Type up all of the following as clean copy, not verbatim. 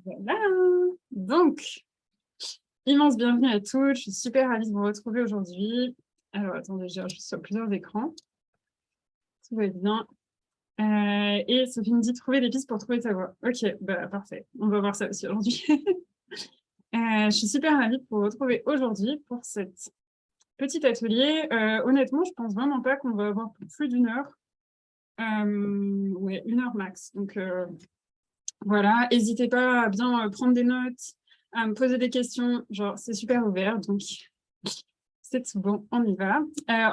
Voilà. Donc, immense bienvenue à tous. Je suis super ravie de vous retrouver aujourd'hui. Alors, attendez, je suis sur plusieurs écrans. Tout va bien. Et Sophie me dit trouver des pistes pour trouver ta voix. Ok, bah, parfait. On va voir ça aussi aujourd'hui. Je suis super ravie de vous retrouver aujourd'hui pour cet petit atelier. Honnêtement, je pense vraiment pas qu'on va avoir plus d'une heure. Ouais, 1 heure max. Donc, voilà, n'hésitez pas à bien prendre des notes, à me poser des questions, genre c'est super ouvert, donc c'est tout bon, on y va.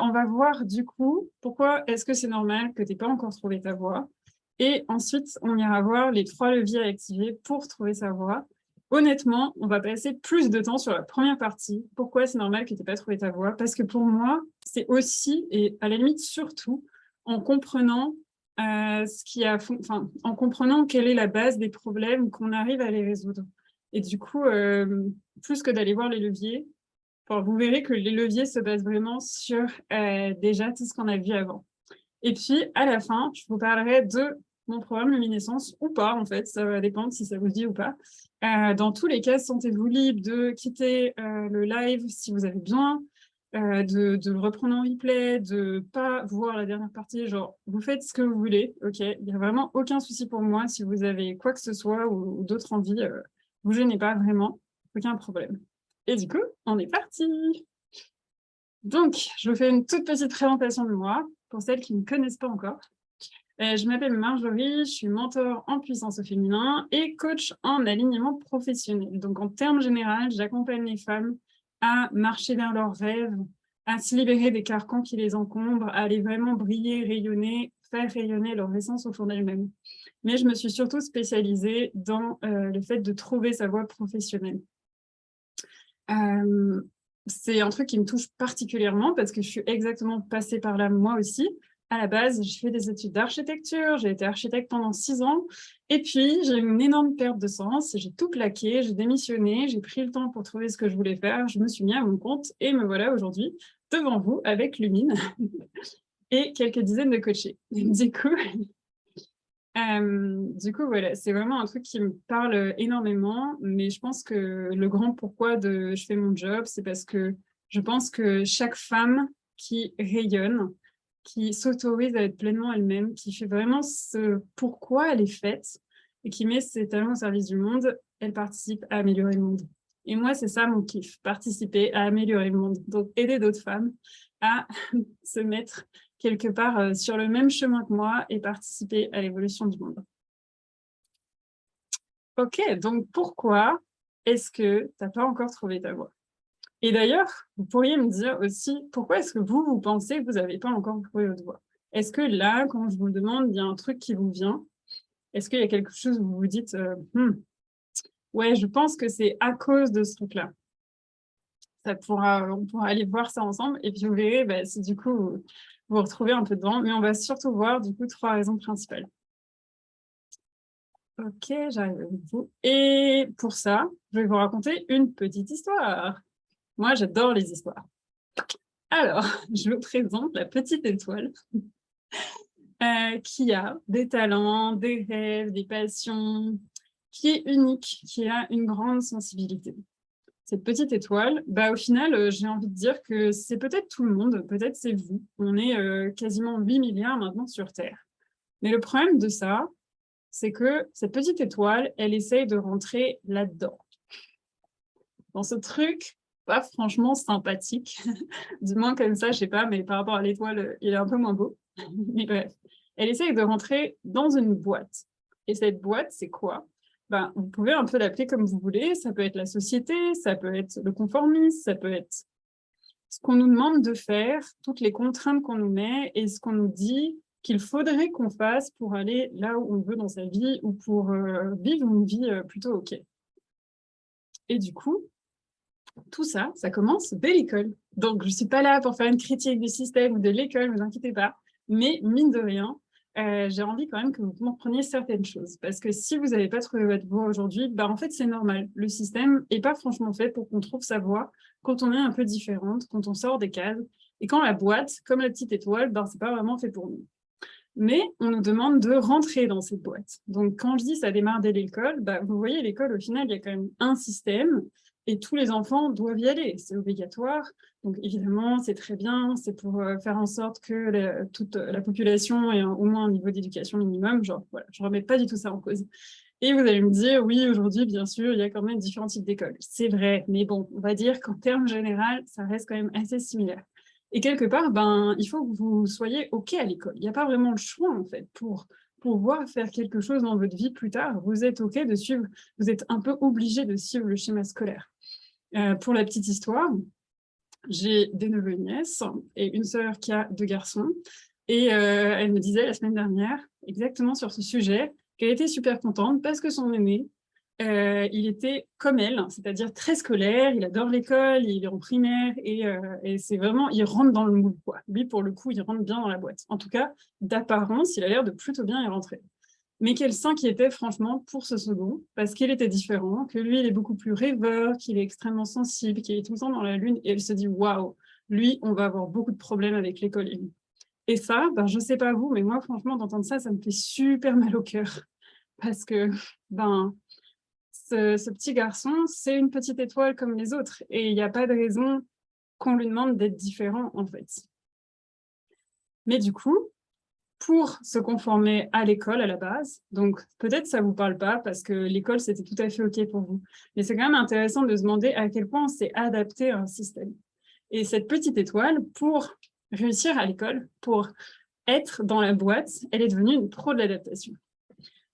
On va voir du coup, pourquoi est-ce que c'est normal que tu n'aies pas encore trouvé ta voie. Et ensuite, on ira voir les 3 leviers à activer pour trouver sa voie. Honnêtement, on va passer plus de temps sur la première partie. Pourquoi c'est normal que tu n'aies pas trouvé ta voie? Parce que pour moi, c'est aussi, et à la limite surtout, en comprenant en comprenant quelle est la base des problèmes, qu'on arrive à les résoudre. Et du coup, plus que d'aller voir les leviers, vous verrez que les leviers se basent vraiment sur déjà tout ce qu'on a vu avant. Et puis, à la fin, je vous parlerai de mon programme Luminescence, ou pas, en fait, ça va dépendre si ça vous dit ou pas. Dans tous les cas, sentez-vous libre de quitter le live si vous avez besoin, de le reprendre en replay, de ne pas voir la dernière partie, genre, vous faites ce que vous voulez, ok? Il n'y a vraiment aucun souci pour moi. Si vous avez quoi que ce soit ou d'autres envies, vous gênez pas vraiment, aucun problème. Et du coup, on est parti! Donc, je vous fais une toute petite présentation de moi, pour celles qui ne me connaissent pas encore. Je m'appelle Marjorie, je suis mentor en puissance au féminin et coach en alignement professionnel. Donc, en termes généraux, j'accompagne les femmes à marcher vers leurs rêves, à se libérer des carcans qui les encombrent, à aller vraiment briller, rayonner, faire rayonner leur essence au fond d'elles-mêmes. Mais je me suis surtout spécialisée dans le fait de trouver sa voie professionnelle. C'est un truc qui me touche particulièrement parce que je suis exactement passée par là moi aussi. À la base, j'ai fait des études d'architecture, j'ai été architecte pendant 6 ans, et puis j'ai eu une énorme perte de sens, j'ai tout plaqué, j'ai démissionné, j'ai pris le temps pour trouver ce que je voulais faire, je me suis mis à mon compte, et me voilà aujourd'hui devant vous avec Lumine et quelques dizaines de coachés. Du coup, voilà, c'est vraiment un truc qui me parle énormément, mais je pense que le grand pourquoi de je fais mon job, c'est parce que je pense que chaque femme qui rayonne, qui s'autorise à être pleinement elle-même, qui fait vraiment ce pourquoi elle est faite et qui met ses talents au service du monde, elle participe à améliorer le monde. Et moi, c'est ça mon kiff, participer à améliorer le monde. Donc, aider d'autres femmes à se mettre quelque part sur le même chemin que moi et participer à l'évolution du monde. Ok, donc pourquoi est-ce que tu n'as pas encore trouvé ta voie? Et d'ailleurs, vous pourriez me dire aussi, pourquoi est-ce que vous pensez que vous n'avez pas encore trouvé votre voie? Est-ce que là, quand je vous le demande, il y a un truc qui vous vient? Est-ce qu'il y a quelque chose où vous vous dites, ouais, je pense que c'est à cause de ce truc-là? On pourra aller voir ça ensemble et puis vous verrez si du coup vous vous retrouvez un peu dedans. Mais on va surtout voir du coup 3 raisons principales. Ok, j'arrive avec vous. Et pour ça, je vais vous raconter une petite histoire. Moi, j'adore les histoires. Alors, je vous présente la petite étoile qui a des talents, des rêves, des passions, qui est unique, qui a une grande sensibilité. Cette petite étoile, au final, j'ai envie de dire que c'est peut-être tout le monde, peut-être c'est vous. On est quasiment 8 milliards maintenant sur Terre. Mais le problème de ça, c'est que cette petite étoile, elle essaye de rentrer là-dedans. Dans ce truc, pas franchement sympathique. Du moins comme ça, je sais pas, mais par rapport à l'étoile, il est un peu moins beau. Mais bref, elle essaye de rentrer dans une boîte. Et cette boîte, c'est quoi? Vous pouvez un peu l'appeler comme vous voulez. Ça peut être la société, ça peut être le conformisme, ça peut être ce qu'on nous demande de faire, toutes les contraintes qu'on nous met et ce qu'on nous dit qu'il faudrait qu'on fasse pour aller là où on veut dans sa vie ou pour vivre une vie plutôt OK. Et du coup, tout ça, ça commence dès l'école. Donc, je ne suis pas là pour faire une critique du système ou de l'école, ne vous inquiétez pas. Mais mine de rien, j'ai envie quand même que vous compreniez certaines choses. Parce que si vous n'avez pas trouvé votre voie aujourd'hui, en fait, c'est normal. Le système n'est pas franchement fait pour qu'on trouve sa voie quand on est un peu différente, quand on sort des cases. Et quand la boîte, comme la petite étoile, ce n'est pas vraiment fait pour nous. Mais on nous demande de rentrer dans cette boîte. Donc, quand je dis ça démarre dès l'école, vous voyez, l'école, au final, il y a quand même un système et tous les enfants doivent y aller. C'est obligatoire. Donc, évidemment, c'est très bien. C'est pour faire en sorte que toute la population ait au moins un niveau d'éducation minimum. Genre, voilà, je ne remets pas du tout ça en cause. Et vous allez me dire, oui, aujourd'hui, bien sûr, il y a quand même différents types d'écoles. C'est vrai, mais bon, on va dire qu'en termes généraux, ça reste quand même assez similaire. Et quelque part, il faut que vous soyez OK à l'école. Il n'y a pas vraiment le choix, en fait, pour pouvoir faire quelque chose dans votre vie plus tard. Vous êtes OK de suivre, vous êtes un peu obligé de suivre le schéma scolaire. Pour la petite histoire, j'ai des neveux et nièces et une sœur qui a 2 garçons. Et elle me disait la semaine dernière, exactement sur ce sujet, qu'elle était super contente parce que son aîné, il était comme elle, c'est-à-dire très scolaire, il adore l'école, il est en primaire et c'est vraiment, il rentre dans le moule, quoi. Lui, pour le coup, il rentre bien dans la boîte. En tout cas, d'apparence, il a l'air de plutôt bien y rentrer. Mais qu'elle s'inquiétait franchement pour ce second, parce qu'il était différent, que lui, il est beaucoup plus rêveur, qu'il est extrêmement sensible, qu'il est tout le temps dans la lune, et elle se dit, waouh, lui, on va avoir beaucoup de problèmes avec l'école. Et ça, je sais pas vous, mais moi, franchement, d'entendre ça, ça me fait super mal au cœur. Parce que, ce petit garçon, c'est une petite étoile comme les autres. Et il n'y a pas de raison qu'on lui demande d'être différent, en fait. Mais du coup, pour se conformer à l'école à la base, donc peut-être ça ne vous parle pas parce que l'école, c'était tout à fait OK pour vous. Mais c'est quand même intéressant de se demander à quel point on s'est adapté à un système. Et cette petite étoile, pour réussir à l'école, pour être dans la boîte, elle est devenue une pro de l'adaptation.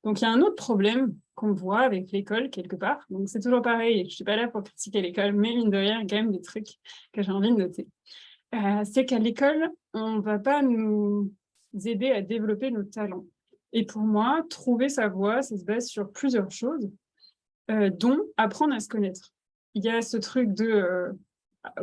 Donc, il y a un autre problème qu'on voit avec l'école, quelque part. Donc, c'est toujours pareil, je ne suis pas là pour critiquer l'école, mais mine de rien, il y a quand même des trucs que j'ai envie de noter. C'est qu'à l'école, on ne va pas nous aider à développer nos talents. Et pour moi, trouver sa voie, ça se base sur plusieurs choses, dont apprendre à se connaître. Il y a ce truc de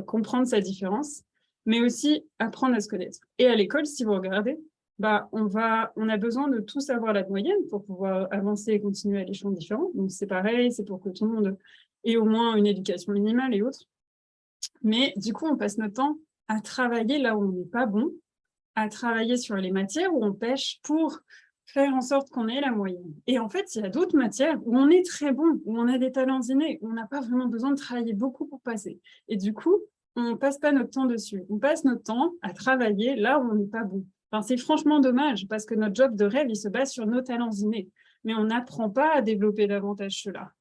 comprendre sa différence, mais aussi apprendre à se connaître. Et à l'école, si vous regardez, on a besoin de tous avoir la moyenne pour pouvoir avancer et continuer à l'échelon différent. Donc c'est pareil, c'est pour que tout le monde ait au moins une éducation minimale et autres. Mais du coup, on passe notre temps à travailler là où on n'est pas bon, à travailler sur les matières où on pêche pour faire en sorte qu'on ait la moyenne. Et en fait, il y a d'autres matières où on est très bon, où on a des talents innés, où on n'a pas vraiment besoin de travailler beaucoup pour passer. Et du coup, on ne passe pas notre temps dessus. On passe notre temps à travailler là où on n'est pas bon. Enfin, c'est franchement dommage parce que notre job de rêve, il se base sur nos talents innés. Mais on n'apprend pas à développer davantage cela.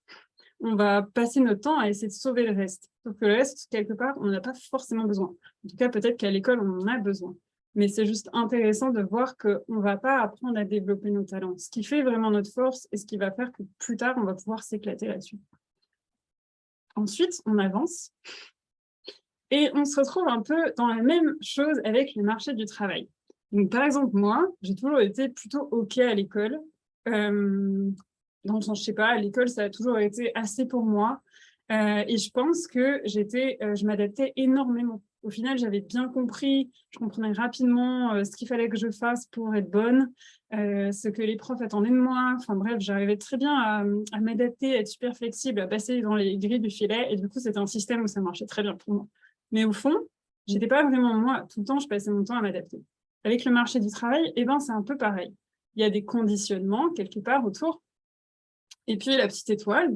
On va passer notre temps à essayer de sauver le reste. Sauf que le reste, quelque part, on n'en a pas forcément besoin. En tout cas, peut-être qu'à l'école, on en a besoin. Mais c'est juste intéressant de voir qu'on ne va pas apprendre à développer nos talents. Ce qui fait vraiment notre force et ce qui va faire que plus tard, on va pouvoir s'éclater là-dessus. Ensuite, on avance. Et on se retrouve un peu dans la même chose avec le marché du travail. Donc, par exemple, moi, j'ai toujours été plutôt OK à l'école. Dans le sens, je sais pas, à l'école, ça a toujours été assez pour moi. Et je pense que je m'adaptais énormément. Au final, j'avais bien compris, je comprenais rapidement ce qu'il fallait que je fasse pour être bonne, ce que les profs attendaient de moi. Enfin bref, j'arrivais très bien à m'adapter, à être super flexible, à passer dans les grilles du filet. Et du coup, c'était un système où ça marchait très bien pour moi. Mais au fond, j'étais pas vraiment moi. Tout le temps, je passais mon temps à m'adapter. Avec le marché du travail, c'est un peu pareil. Il y a des conditionnements quelque part autour. Et puis, la petite étoile,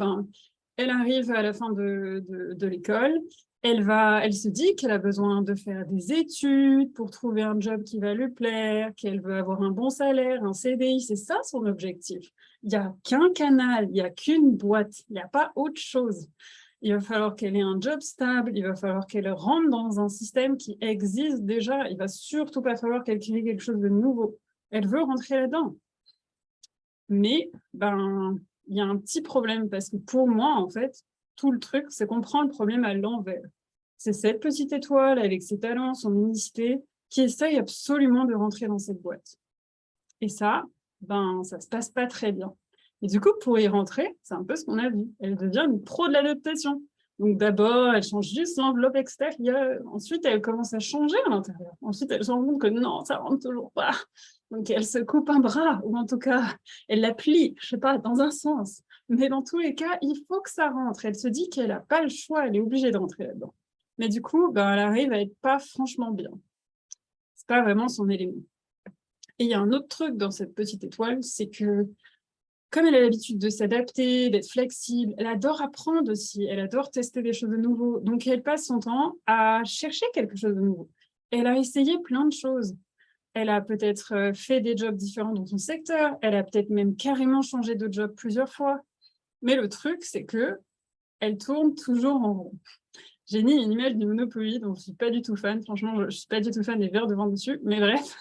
elle arrive à la fin de l'école. Elle se dit qu'elle a besoin de faire des études pour trouver un job qui va lui plaire, qu'elle veut avoir un bon salaire, un CDI. C'est ça son objectif. Il n'y a qu'un canal, il n'y a qu'une boîte, il n'y a pas autre chose. Il va falloir qu'elle ait un job stable, il va falloir qu'elle rentre dans un système qui existe déjà. Il ne va surtout pas falloir qu'elle crée quelque chose de nouveau. Elle veut rentrer là-dedans. Mais, il y a un petit problème parce que pour moi, en fait, tout le truc, c'est qu'on prend le problème à l'envers. C'est cette petite étoile avec ses talents, son unicité, qui essaye absolument de rentrer dans cette boîte. Et ça, ça se passe pas très bien. Et du coup, pour y rentrer, c'est un peu ce qu'on a vu. Elle devient une pro de l'adaptation. Donc d'abord, elle change juste l'enveloppe extérieure. Ensuite, elle commence à changer à l'intérieur. Ensuite, elle se rend compte que non, ça rentre toujours pas. Donc elle se coupe un bras, ou en tout cas, elle la plie, je sais pas, dans un sens. Mais dans tous les cas, il faut que ça rentre. Elle se dit qu'elle n'a pas le choix, elle est obligée de rentrer là-dedans. Mais du coup, elle arrive à être pas franchement bien. C'est pas vraiment son élément. Et il y a un autre truc dans cette petite étoile, c'est que comme elle a l'habitude de s'adapter, d'être flexible, elle adore apprendre aussi, elle adore tester des choses de nouveau. Donc, elle passe son temps à chercher quelque chose de nouveau. Elle a essayé plein de choses. Elle a peut-être fait des jobs différents dans son secteur. Elle a peut-être même carrément changé de job plusieurs fois. Mais le truc, c'est que elle tourne toujours en rond. J'ai mis une image du Monopoly, dont je ne suis pas du tout fan. Franchement, je ne suis pas du tout fan des verres de vent dessus. Mais bref,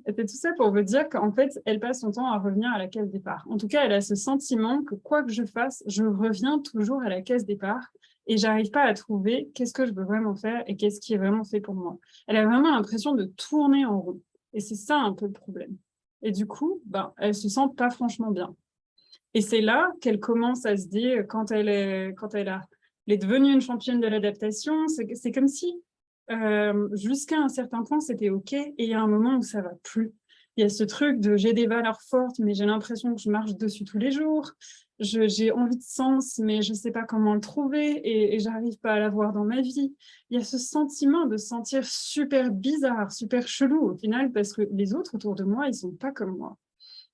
c'est tout ça pour vous dire qu'en fait, elle passe son temps à revenir à la case départ. En tout cas, elle a ce sentiment que quoi que je fasse, je reviens toujours à la case départ et j'arrive pas à trouver qu'est-ce que je veux vraiment faire et qu'est-ce qui est vraiment fait pour moi. Elle a vraiment l'impression de tourner en rond. Et c'est ça un peu le problème. Et du coup, elle se sent pas franchement bien. Et c'est là qu'elle commence à se dire, elle est devenue une championne de l'adaptation, c'est comme si jusqu'à un certain point, c'était OK, et il y a un moment où ça va plus. Il y a ce truc de j'ai des valeurs fortes, mais j'ai l'impression que je marche dessus tous les jours. J'ai envie de sens, mais je ne sais pas comment le trouver et j'arrive pas à l'avoir dans ma vie. Il y a ce sentiment de se sentir super bizarre, super chelou au final, parce que les autres autour de moi, ils sont pas comme moi.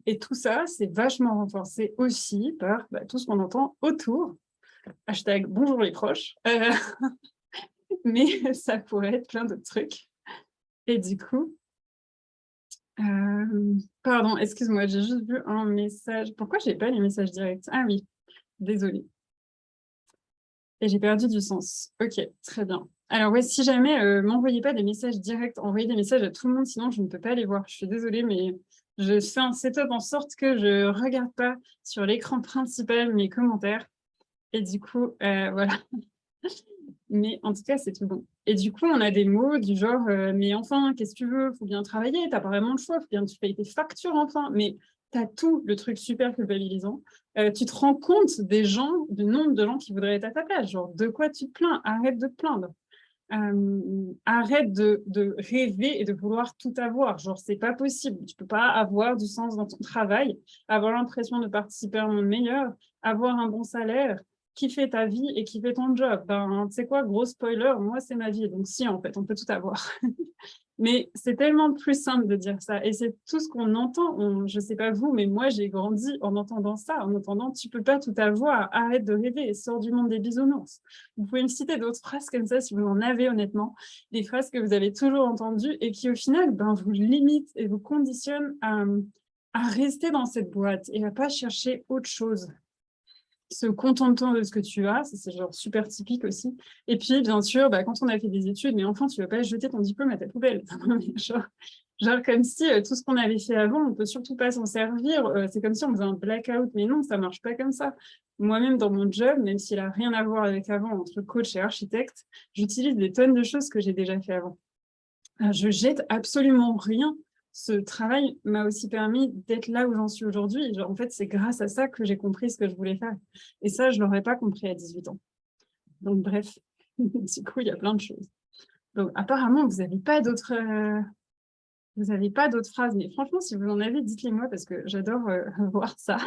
Et tout ça, c'est vachement renforcé aussi par tout ce qu'on entend autour. Hashtag bonjour les proches. Mais ça pourrait être plein d'autres trucs. Et du coup, pardon, excuse-moi, j'ai juste vu un message. Pourquoi je n'ai pas les messages directs? Ah oui, désolée. Et j'ai perdu du sens. Ok, très bien. Alors ouais, si jamais, m'envoyez pas des messages directs, envoyez des messages à tout le monde, sinon je ne peux pas les voir. Je suis désolée, mais je fais un setup en sorte que je ne regarde pas sur l'écran principal mes commentaires. Et du coup, voilà. Mais en tout cas, c'est tout bon. Et du coup, on a des mots du genre mais enfin, qu'est-ce que tu veux? Faut bien travailler, t'as pas vraiment le choix, faut bien que tu payes tes factures enfin. Mais t'as tout le truc super culpabilisant. Tu te rends compte du nombre de gens qui voudraient être à ta place. Genre, de quoi tu te plains? Arrête de te plaindre. Arrête de rêver et de vouloir tout avoir. Genre, c'est pas possible. Tu peux pas avoir du sens dans ton travail, avoir l'impression de participer à un monde meilleur, avoir un bon salaire, kiffer ta vie et kiffer ton job. Tu sais quoi, gros spoiler, moi, c'est ma vie. Donc, si, en fait, on peut tout avoir. Mais c'est tellement plus simple de dire ça. Et c'est tout ce qu'on entend. Je ne sais pas vous, mais moi, j'ai grandi en entendant ça, en entendant tu ne peux pas tout avoir, arrête de rêver, sors du monde des bisounours. Vous pouvez me citer d'autres phrases comme ça si vous en avez honnêtement, des phrases que vous avez toujours entendues et qui au final vous limitent et vous conditionnent à rester dans cette boîte et à ne pas chercher autre chose. Se contentant de ce que tu as, c'est genre super typique aussi. Et puis, bien sûr, quand on a fait des études, mais enfin, tu ne vas pas jeter ton diplôme à ta poubelle. genre comme si tout ce qu'on avait fait avant, on ne peut surtout pas s'en servir. C'est comme si on faisait un blackout, mais non, ça ne marche pas comme ça. Moi-même, dans mon job, même s'il n'a rien à voir avec avant, entre coach et architecte, j'utilise des tonnes de choses que j'ai déjà fait avant. Je jette absolument rien. Ce travail m'a aussi permis d'être là où j'en suis aujourd'hui. En fait, c'est grâce à ça que j'ai compris ce que je voulais faire. Et ça, je ne l'aurais pas compris à 18 ans. Donc, bref, du coup, il y a plein de choses. Donc, apparemment, vous n'avez pas d'autres phrases. Mais franchement, si vous en avez, dites-les moi parce que j'adore voir ça.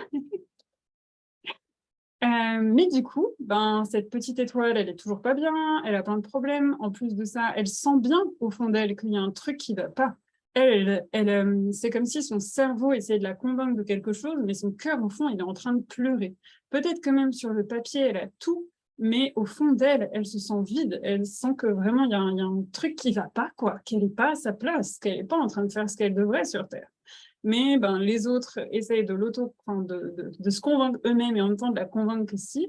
Mais du coup, cette petite étoile, elle est toujours pas bien, elle a plein de problèmes. En plus de ça, elle sent bien au fond d'elle qu'il y a un truc qui va pas. C'est comme si son cerveau essayait de la convaincre de quelque chose, mais son cœur, au fond, il est en train de pleurer. Peut-être que même sur le papier, elle a tout, mais au fond d'elle, elle se sent vide. Elle sent que vraiment, il y a un truc qui va pas, quoi, qu'elle n'est pas à sa place, qu'elle n'est pas en train de faire ce qu'elle devrait sur Terre. Mais les autres essayent de se convaincre eux-mêmes et en même temps de la convaincre que si.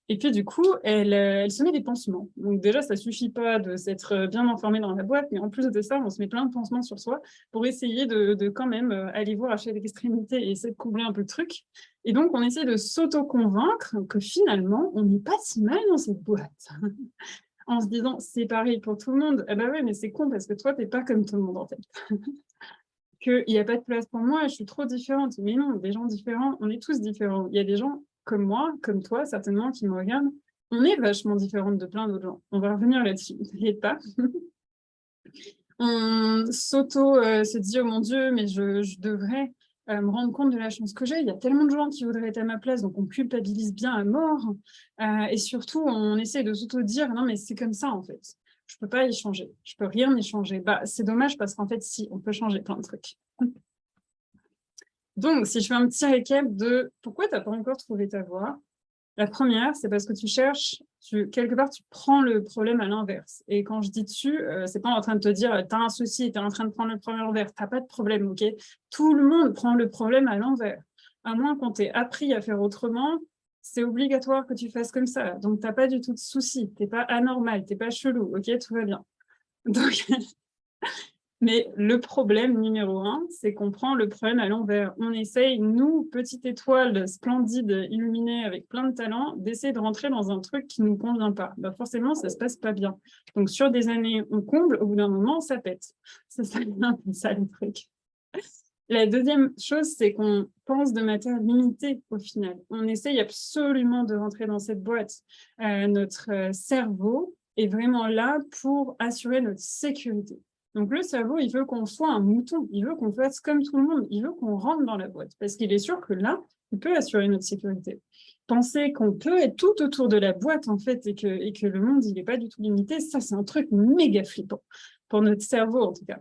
Et puis du coup, elle se met des pansements. Donc déjà, ça suffit pas de s'être bien informé dans la boîte, mais en plus de ça, on se met plein de pansements sur soi pour essayer de quand même aller voir à chaque extrémité et essayer de combler un peu le truc. Et donc, on essaie de s'auto-convaincre que finalement, on n'est pas si mal dans cette boîte. En se disant, c'est pareil pour tout le monde. Ah bah ouais, mais c'est con parce que toi, t'es pas comme tout le monde en fait. Qu'il n'y a pas de place pour moi, je suis trop différente. Mais non, des gens différents, on est tous différents. Il y a des gens comme moi, comme toi, certainement, qui me regardent. On est vachement différentes de plein d'autres gens. On va revenir là-dessus, ne t'inquiète pas. On se dit, oh mon Dieu, mais je devrais me rendre compte de la chance que j'ai. Il y a tellement de gens qui voudraient être à ma place, donc on culpabilise bien à mort. Et surtout, on essaie de s'auto-dire, non, mais c'est comme ça, en fait. je peux pas y changer, je peux rien y changer. Bah, c'est dommage parce qu'en fait, si, on peut changer plein de trucs. Donc, si je fais un petit récap de pourquoi tu n'as pas encore trouvé ta voie, la première, c'est parce que tu cherches, quelque part, tu prends le problème à l'inverse. Et quand je dis dessus, c'est pas en train de te dire, tu as un souci, tu es en train de prendre le problème à l'envers. Tu n'as pas de problème, ok? Tout le monde prend le problème à l'envers. À moins qu'on t'ait appris à faire autrement, c'est obligatoire que tu fasses comme ça. Donc, tu n'as pas du tout de souci. Tu n'es pas anormal, tu n'es pas chelou, ok? Tout va bien. Donc, mais le problème numéro 1, c'est qu'on prend le problème à l'envers. On essaye, nous, petite étoile splendide, illuminée, avec plein de talents, d'essayer de rentrer dans un truc qui ne nous convient pas. Bah forcément, ça ne se passe pas bien. Donc, sur des années, on comble, au bout d'un moment, ça pète. C'est ça, ça le truc. La deuxième chose, c'est qu'on pense de matière limitée au final. On essaye absolument de rentrer dans cette boîte. Notre cerveau est vraiment là pour assurer notre sécurité. Donc, le cerveau, il veut qu'on soit un mouton, il veut qu'on fasse comme tout le monde, il veut qu'on rentre dans la boîte, parce qu'il est sûr que là, il peut assurer notre sécurité. Penser qu'on peut être tout autour de la boîte, en fait, et que le monde, il n'est pas du tout limité, ça, c'est un truc méga flippant, pour notre cerveau, en tout cas.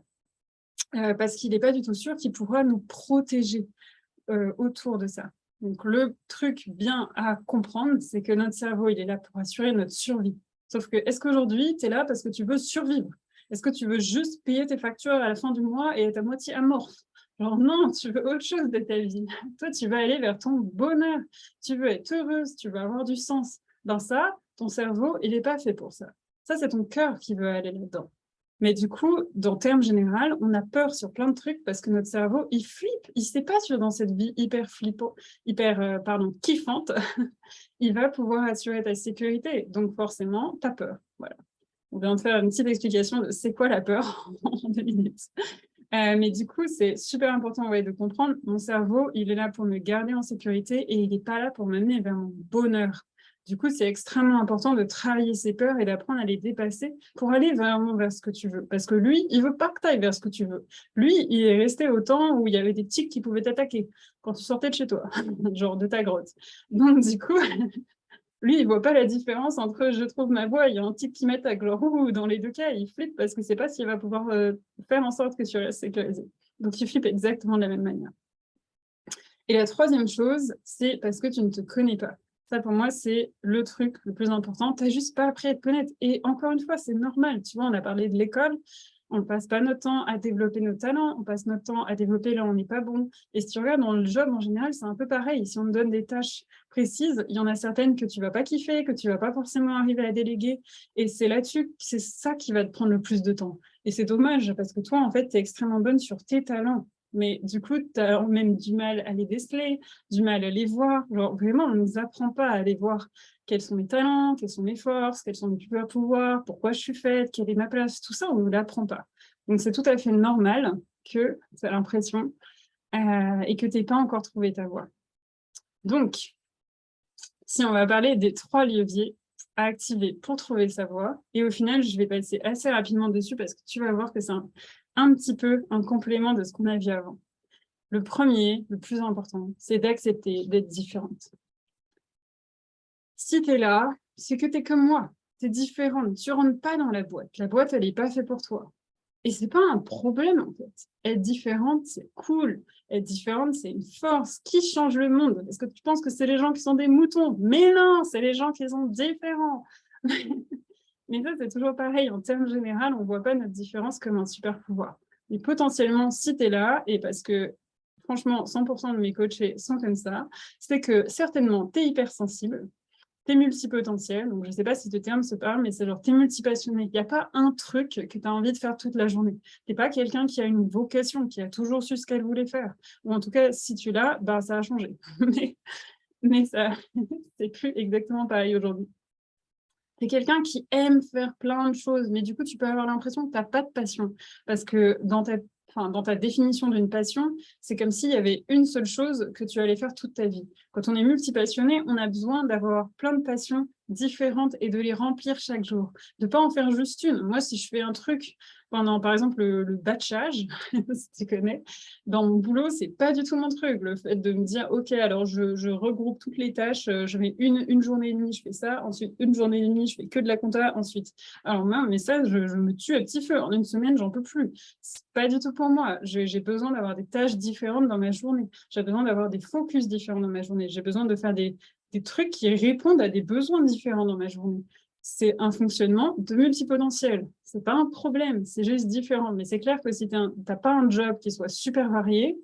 Parce qu'il n'est pas du tout sûr qu'il pourra nous protéger autour de ça. Donc, le truc bien à comprendre, c'est que notre cerveau, il est là pour assurer notre survie. Sauf que, est-ce qu'aujourd'hui, tu es là parce que tu veux survivre? Est-ce que tu veux juste payer tes factures à la fin du mois et être à moitié amorphe? Genre non, tu veux autre chose de ta vie. Toi, tu veux aller vers ton bonheur. Tu veux être heureuse, tu veux avoir du sens. Dans ça, ton cerveau, il n'est pas fait pour ça. Ça, c'est ton cœur qui veut aller là-dedans. Mais du coup, dans termes général, on a peur sur plein de trucs parce que notre cerveau, il flippe. Il ne sait pas sur dans cette vie hyper kiffante, il va pouvoir assurer ta sécurité. Donc forcément, tu as peur. Voilà. On vient de faire une petite explication de c'est quoi la peur en 2 minutes. Mais du coup, c'est super important de comprendre. Mon cerveau, il est là pour me garder en sécurité et il n'est pas là pour m'amener vers mon bonheur. Du coup, c'est extrêmement important de travailler ses peurs et d'apprendre à les dépasser pour aller vraiment vers ce que tu veux. Parce que lui, il veut pas que tu ailles vers ce que tu veux. Lui, il est resté au temps où il y avait des tiques qui pouvaient t'attaquer quand tu sortais de chez toi, genre de ta grotte. Donc, du coup, lui, il ne voit pas la différence entre je trouve ma voie, il y a un type qui m'attaque. Genre, dans les deux cas, il flippe parce qu'il ne sait pas s'il va pouvoir faire en sorte que tu restes sécurisé. Donc, il flippe exactement de la même manière. Et la troisième chose, c'est parce que tu ne te connais pas. Ça, pour moi, c'est le truc le plus important. Tu n'as juste pas appris à te connaître. Et encore une fois, c'est normal. Tu vois, on a parlé de l'école. On ne passe pas notre temps à développer nos talents. On passe notre temps à développer là où on n'est pas bon. Et si tu regardes dans le job, en général, c'est un peu pareil. Si on te donne des tâches précises, il y en a certaines que tu ne vas pas kiffer, que tu ne vas pas forcément arriver à déléguer. Et c'est là-dessus, c'est ça qui va te prendre le plus de temps. Et c'est dommage parce que toi, en fait, tu es extrêmement bonne sur tes talents. Mais du coup, tu as même du mal à les déceler, du mal à les voir. Genre, vraiment, on ne nous apprend pas à aller voir quels sont mes talents, quelles sont mes forces, quels sont mes super pouvoirs, pourquoi je suis faite, quelle est ma place. Tout ça, on ne nous l'apprend pas. Donc, c'est tout à fait normal que tu as l'impression et que tu n'aies pas encore trouvé ta voie. Donc, si on va parler des 3 leviers à activer pour trouver sa voie, et au final, je vais passer assez rapidement dessus parce que tu vas voir que c'est un petit peu un complément de ce qu'on a vu avant. Le premier, le plus important, c'est d'accepter d'être différente. Si tu es là, c'est que tu es comme moi, tu es différente, tu ne rentres pas dans la boîte. La boîte, elle n'est pas faite pour toi. Et ce n'est pas un problème, en fait. Être différente, c'est cool. Être différente, c'est une force qui change le monde. Est-ce que tu penses que c'est les gens qui sont des moutons? Mais non, c'est les gens qui sont différents. Mais ça, c'est toujours pareil. En termes généraux, on ne voit pas notre différence comme un super pouvoir. Et potentiellement, si tu es là, et parce que franchement, 100% de mes coachés sont comme ça, c'est que certainement, tu es hypersensible, tu es multipotentiel, donc je ne sais pas si ce terme se parle, mais c'est genre, tu es multipassionné. Il n'y a pas un truc que tu as envie de faire toute la journée. Tu n'es pas quelqu'un qui a une vocation, qui a toujours su ce qu'elle voulait faire. Ou en tout cas, si tu l'as, bah, ça a changé. mais ça, c'est plus exactement pareil aujourd'hui. Tu es quelqu'un qui aime faire plein de choses, mais du coup, tu peux avoir l'impression que tu n'as pas de passion. Parce que dans ta définition d'une passion, c'est comme s'il y avait une seule chose que tu allais faire toute ta vie. Quand on est multipassionné, on a besoin d'avoir plein de passions différentes et de les remplir chaque jour. De ne pas en faire juste une. Moi, si je fais un truc pendant, par exemple, le batchage, si tu connais. Dans mon boulot, c'est pas du tout mon truc. Le fait de me dire, OK, alors je regroupe toutes les tâches, je mets une journée et demie, je fais ça, ensuite une journée et demie, je fais que de la compta, ensuite. Alors moi, mais ça, je me tue à petit feu. En une semaine, j'en peux plus. C'est pas du tout pour moi. J'ai besoin d'avoir des tâches différentes dans ma journée. J'ai besoin d'avoir des focus différents dans ma journée. J'ai besoin de faire des trucs qui répondent à des besoins différents dans ma journée. C'est un fonctionnement de multipotentiel. C'est pas un problème, c'est juste différent. Mais c'est clair que si tu n'as pas un job qui soit super varié,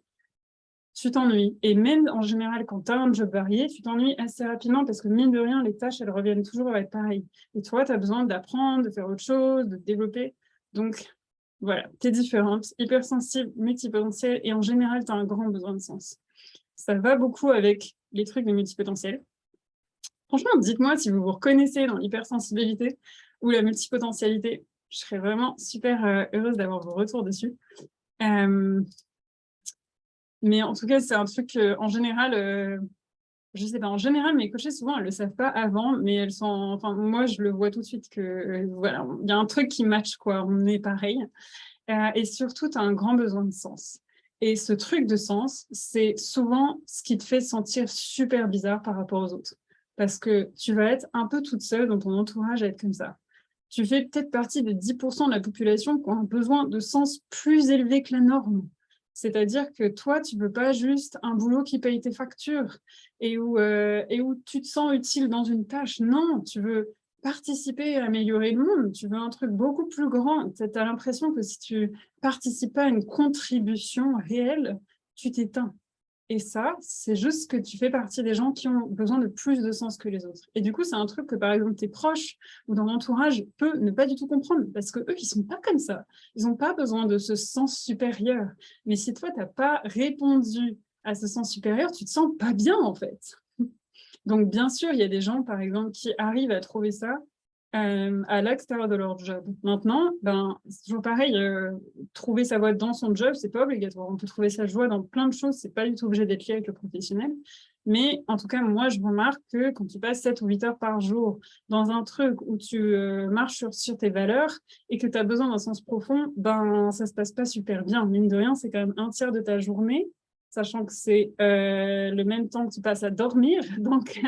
tu t'ennuies. Et même en général, quand tu as un job varié, tu t'ennuies assez rapidement parce que mine de rien, les tâches, elles reviennent toujours à être pareilles. Et toi, tu as besoin d'apprendre, de faire autre chose, de te développer. Donc, voilà, tu es différente, hypersensible, multipotentielle, et en général, tu as un grand besoin de sens. Ça va beaucoup avec les trucs de multipotentiel. Franchement, dites-moi si vous vous reconnaissez dans l'hypersensibilité ou la multipotentialité. Je serais vraiment super heureuse d'avoir vos retours dessus. Mais en tout cas, c'est un truc en général, je sais pas, en général, mes coachées, souvent, elles le savent pas avant, mais elles sont, enfin, moi, je le vois tout de suite que, voilà, il y a un truc qui match, quoi, on est pareil. Et surtout, tu as un grand besoin de sens. Et ce truc de sens, c'est souvent ce qui te fait sentir super bizarre par rapport aux autres. Parce que tu vas être un peu toute seule dans ton entourage à être comme ça. Tu fais peut-être partie des 10% de la population qui ont un besoin de sens plus élevé que la norme. C'est-à-dire que toi, tu veux pas juste un boulot qui paye tes factures et où tu te sens utile dans une tâche. Non, tu veux participer à améliorer le monde. Tu veux un truc beaucoup plus grand. Tu as l'impression que si tu participes pas à une contribution réelle, tu t'éteins. Et ça, c'est juste que tu fais partie des gens qui ont besoin de plus de sens que les autres. Et du coup, c'est un truc que, par exemple, tes proches ou dans l'entourage peuvent ne pas du tout comprendre parce qu'eux, ils sont pas comme ça. Ils n'ont pas besoin de ce sens supérieur. Mais si toi, tu n'as pas répondu à ce sens supérieur, tu te sens pas bien, en fait. Donc, bien sûr, il y a des gens, par exemple, qui arrivent à trouver ça à l'extérieur de leur job. Maintenant, ben, c'est toujours pareil, trouver sa voie dans son job, c'est pas obligatoire. On peut trouver sa joie dans plein de choses, c'est pas du tout obligé d'être lié avec le professionnel. Mais en tout cas, moi, je remarque que quand tu passes 7 ou 8 heures par jour dans un truc où tu marches sur tes valeurs et que tu as besoin d'un sens profond, ben, ça se passe pas super bien. Mine de rien, c'est quand même un tiers de ta journée, sachant que c'est le même temps que tu passes à dormir. Donc,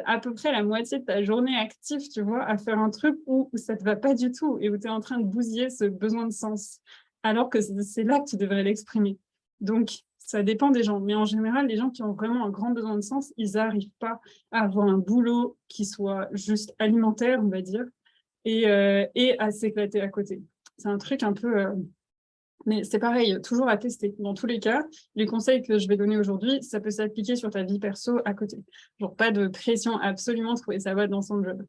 à peu près la moitié de ta journée active, tu vois, à faire un truc où ça ne te va pas du tout et où tu es en train de bousiller ce besoin de sens, alors que c'est là que tu devrais l'exprimer. Donc, ça dépend des gens. Mais en général, les gens qui ont vraiment un grand besoin de sens, ils n'arrivent pas à avoir un boulot qui soit juste alimentaire, on va dire, et à s'éclater à côté. C'est un truc un peu... Mais c'est pareil, toujours à tester. Dans tous les cas, les conseils que je vais donner aujourd'hui, ça peut s'appliquer sur ta vie perso à côté. Genre pas de pression, absolument trouver sa voie dans son job.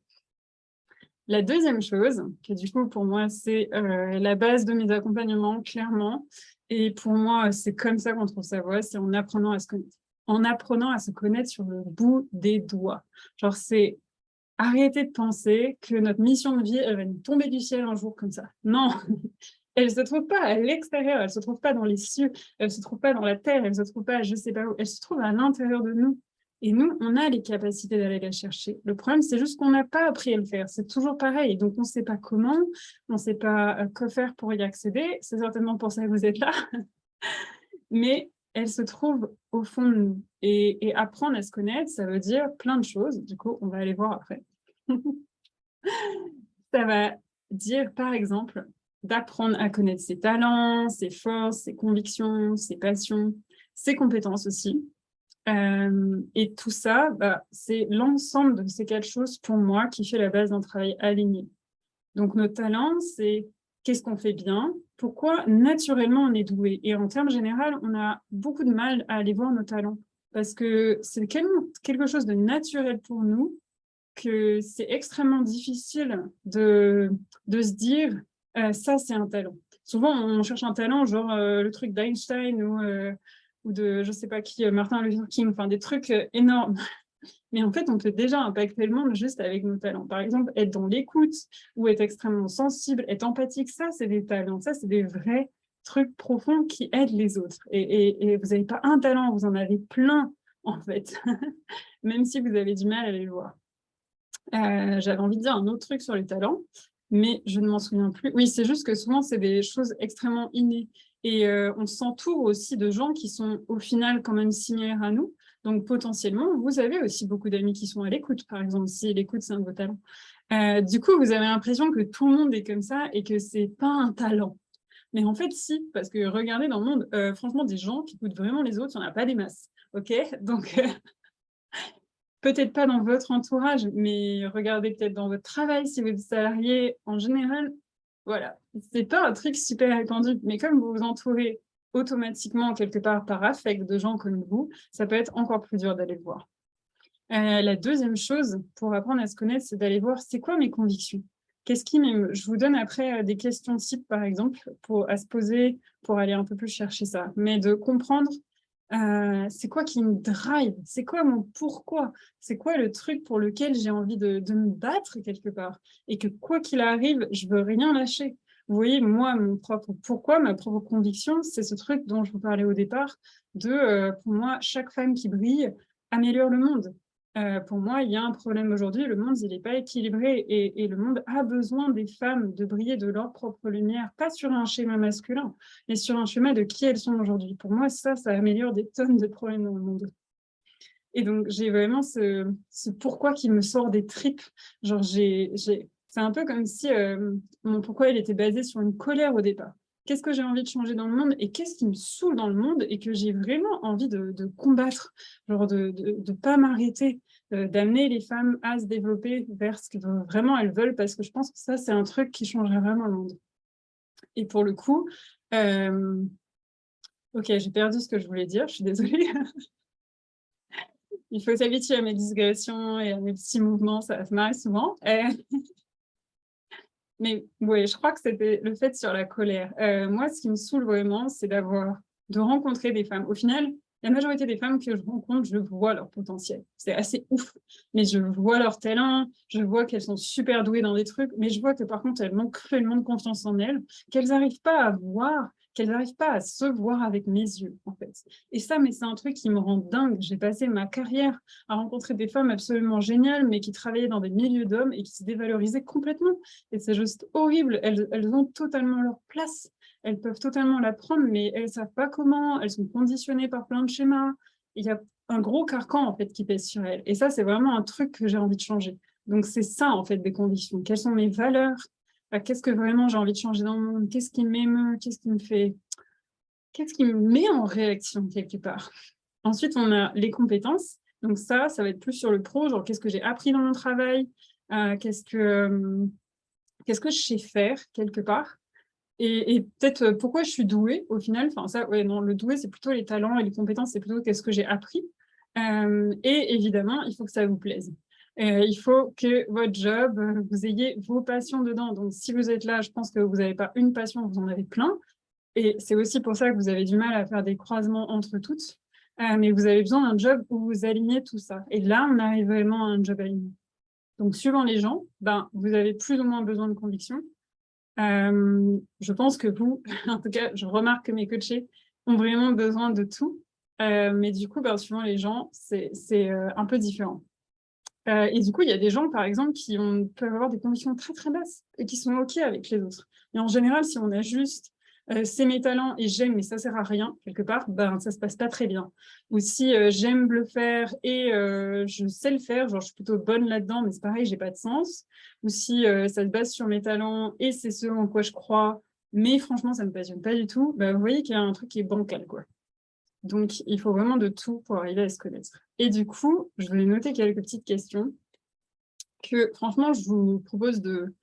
La deuxième chose, qui du coup pour moi c'est la base de mes accompagnements, clairement, et pour moi c'est comme ça qu'on trouve sa voie, c'est en apprenant à se connaître. En apprenant à se connaître sur le bout des doigts. Genre c'est arrêter de penser que notre mission de vie, elle va nous tomber du ciel un jour comme ça. Non, elle ne se trouve pas à l'extérieur, elle ne se trouve pas dans les cieux, elle ne se trouve pas dans la terre, elle ne se trouve pas je ne sais pas où, elle se trouve à l'intérieur de nous. Et nous, on a les capacités d'aller la chercher. Le problème, c'est juste qu'on n'a pas appris à le faire. C'est toujours pareil. Donc, on ne sait pas comment, on ne sait pas quoi faire pour y accéder. C'est certainement pour ça que vous êtes là. Mais elle se trouve au fond de nous. Et apprendre à se connaître, ça veut dire plein de choses. Du coup, on va aller voir après. Ça va dire, par exemple, d'apprendre à connaître ses talents, ses forces, ses convictions, ses passions, ses compétences aussi. Et tout ça, bah, c'est l'ensemble de ces 4 choses pour moi qui fait la base d'un travail aligné. Donc, nos talents, c'est qu'est-ce qu'on fait bien, pourquoi naturellement on est doué. Et en termes généraux, on a beaucoup de mal à aller voir nos talents parce que c'est quelque chose de naturel pour nous que c'est extrêmement difficile de se dire ça, c'est un talent. Souvent, on cherche un talent, genre le truc d'Einstein ou de, je ne sais pas qui, Martin Luther King, enfin des trucs énormes. Mais en fait, on peut déjà impacter le monde juste avec nos talents. Par exemple, être dans l'écoute ou être extrêmement sensible, être empathique, ça, c'est des talents. Ça, c'est des vrais trucs profonds qui aident les autres. Et vous n'avez pas un talent, vous en avez plein, en fait, même si vous avez du mal à les voir. J'avais envie de dire un autre truc sur les talents. mais je ne m'en souviens plus. Oui, c'est juste que souvent, c'est des choses extrêmement innées. Et on s'entoure aussi de gens qui sont au final quand même similaires à nous. Donc potentiellement, vous avez aussi beaucoup d'amis qui sont à l'écoute, par exemple, si l'écoute, c'est un de vos talents. Du coup, vous avez l'impression que tout le monde est comme ça et que c'est pas un talent. Mais en fait, si, parce que regardez dans le monde, franchement, des gens qui écoutent vraiment les autres, il n'y en a pas des masses. OK? Donc, peut-être pas dans votre entourage, mais regardez peut-être dans votre travail, si vous êtes salarié, en général, voilà. C'est pas un truc super répandu, mais comme vous vous entourez automatiquement quelque part par affect de gens comme vous, ça peut être encore plus dur d'aller le voir. La deuxième chose pour apprendre à se connaître, c'est d'aller voir c'est quoi mes convictions? Qu'est-ce qui m'émeut? Je vous donne après des questions types, par exemple, à se poser pour aller un peu plus chercher ça. Mais de comprendre c'est quoi qui me drive? C'est quoi mon pourquoi? C'est quoi le truc pour lequel j'ai envie de me battre quelque part? Et que quoi qu'il arrive, je veux rien lâcher. Vous voyez, moi, mon propre pourquoi, ma propre conviction, c'est ce truc dont je vous parlais au départ, pour moi, chaque femme qui brille améliore le monde. Pour moi, il y a un problème aujourd'hui, le monde, il n'est pas équilibré et le monde a besoin des femmes de briller de leur propre lumière, pas sur un schéma masculin, mais sur un schéma de qui elles sont aujourd'hui. Pour moi, ça améliore des tonnes de problèmes dans le monde. Et donc, j'ai vraiment ce pourquoi qui me sort des tripes. Genre, c'est un peu comme si mon pourquoi il était basé sur une colère au départ. Qu'est-ce que j'ai envie de changer dans le monde et qu'est-ce qui me saoule dans le monde et que j'ai vraiment envie de combattre, genre de pas m'arrêter, d'amener les femmes à se développer vers ce que vraiment elles veulent, parce que je pense que ça, c'est un truc qui changerait vraiment le monde. Et pour le coup, ok, j'ai perdu ce que je voulais dire, je suis désolée. Il faut s'habituer à mes digressions et à mes petits mouvements, ça m'arrive souvent. Mais oui, je crois que c'était le fait sur la colère. Moi, ce qui me saoule vraiment, c'est de rencontrer des femmes. Au final, la majorité des femmes que je rencontre, je vois leur potentiel. C'est assez ouf. Mais je vois leur talent, je vois qu'elles sont super douées dans des trucs, mais je vois que par contre, elles manquent cruellement de confiance en elles, qu'elles n'arrivent pas à voir, qu'elles n'arrivent pas à se voir avec mes yeux, en fait. Et ça, mais c'est un truc qui me rend dingue. J'ai passé ma carrière à rencontrer des femmes absolument géniales, mais qui travaillaient dans des milieux d'hommes et qui se dévalorisaient complètement. Et c'est juste horrible. Elles ont totalement leur place. Elles peuvent totalement la prendre, mais elles ne savent pas comment. Elles sont conditionnées par plein de schémas. Il y a un gros carcan, en fait, qui pèse sur elles. Et ça, c'est vraiment un truc que j'ai envie de changer. Donc, c'est ça, en fait, des convictions. Quelles sont mes valeurs? Qu'est-ce que vraiment j'ai envie de changer dans le monde? Qu'est-ce qui m'émeut? Qu'est-ce qui me met en réaction, quelque part? Ensuite, on a les compétences. Donc ça va être plus sur le pro, genre qu'est-ce que j'ai appris dans mon travail? Qu'est-ce que je sais faire quelque part? Et peut-être pourquoi je suis douée au final. Enfin ça, ouais, non, le doué, c'est plutôt les talents et les compétences, c'est plutôt qu'est-ce que j'ai appris. Et évidemment, il faut que ça vous plaise. Il faut que votre job, vous ayez vos passions dedans. Donc si vous êtes là, je pense que vous n'avez pas une passion, vous en avez plein. Et c'est aussi pour ça que vous avez du mal à faire des croisements entre toutes. Mais vous avez besoin d'un job où vous alignez tout ça. Et là, on arrive vraiment à un job aligné. Donc, suivant les gens, vous avez plus ou moins besoin de conviction. Je pense que vous, en tout cas, je remarque que mes coachés ont vraiment besoin de tout. Mais du coup, suivant les gens, c'est un peu différent. Et du coup, il y a des gens, par exemple, peuvent avoir des convictions très, très basses et qui sont OK avec les autres. Et en général, si on a juste c'est mes talents et j'aime, mais ça sert à rien, quelque part, ça se passe pas très bien. Ou si j'aime le faire et je sais le faire, genre je suis plutôt bonne là-dedans, mais c'est pareil, j'ai pas de sens. Ou si ça se base sur mes talents et c'est ce en quoi je crois, mais franchement, ça me passionne pas du tout, vous voyez qu'il y a un truc qui est bancal, quoi. Donc, il faut vraiment de tout pour arriver à se connaître. Et du coup, je vais noter quelques petites questions que, franchement, je vous propose de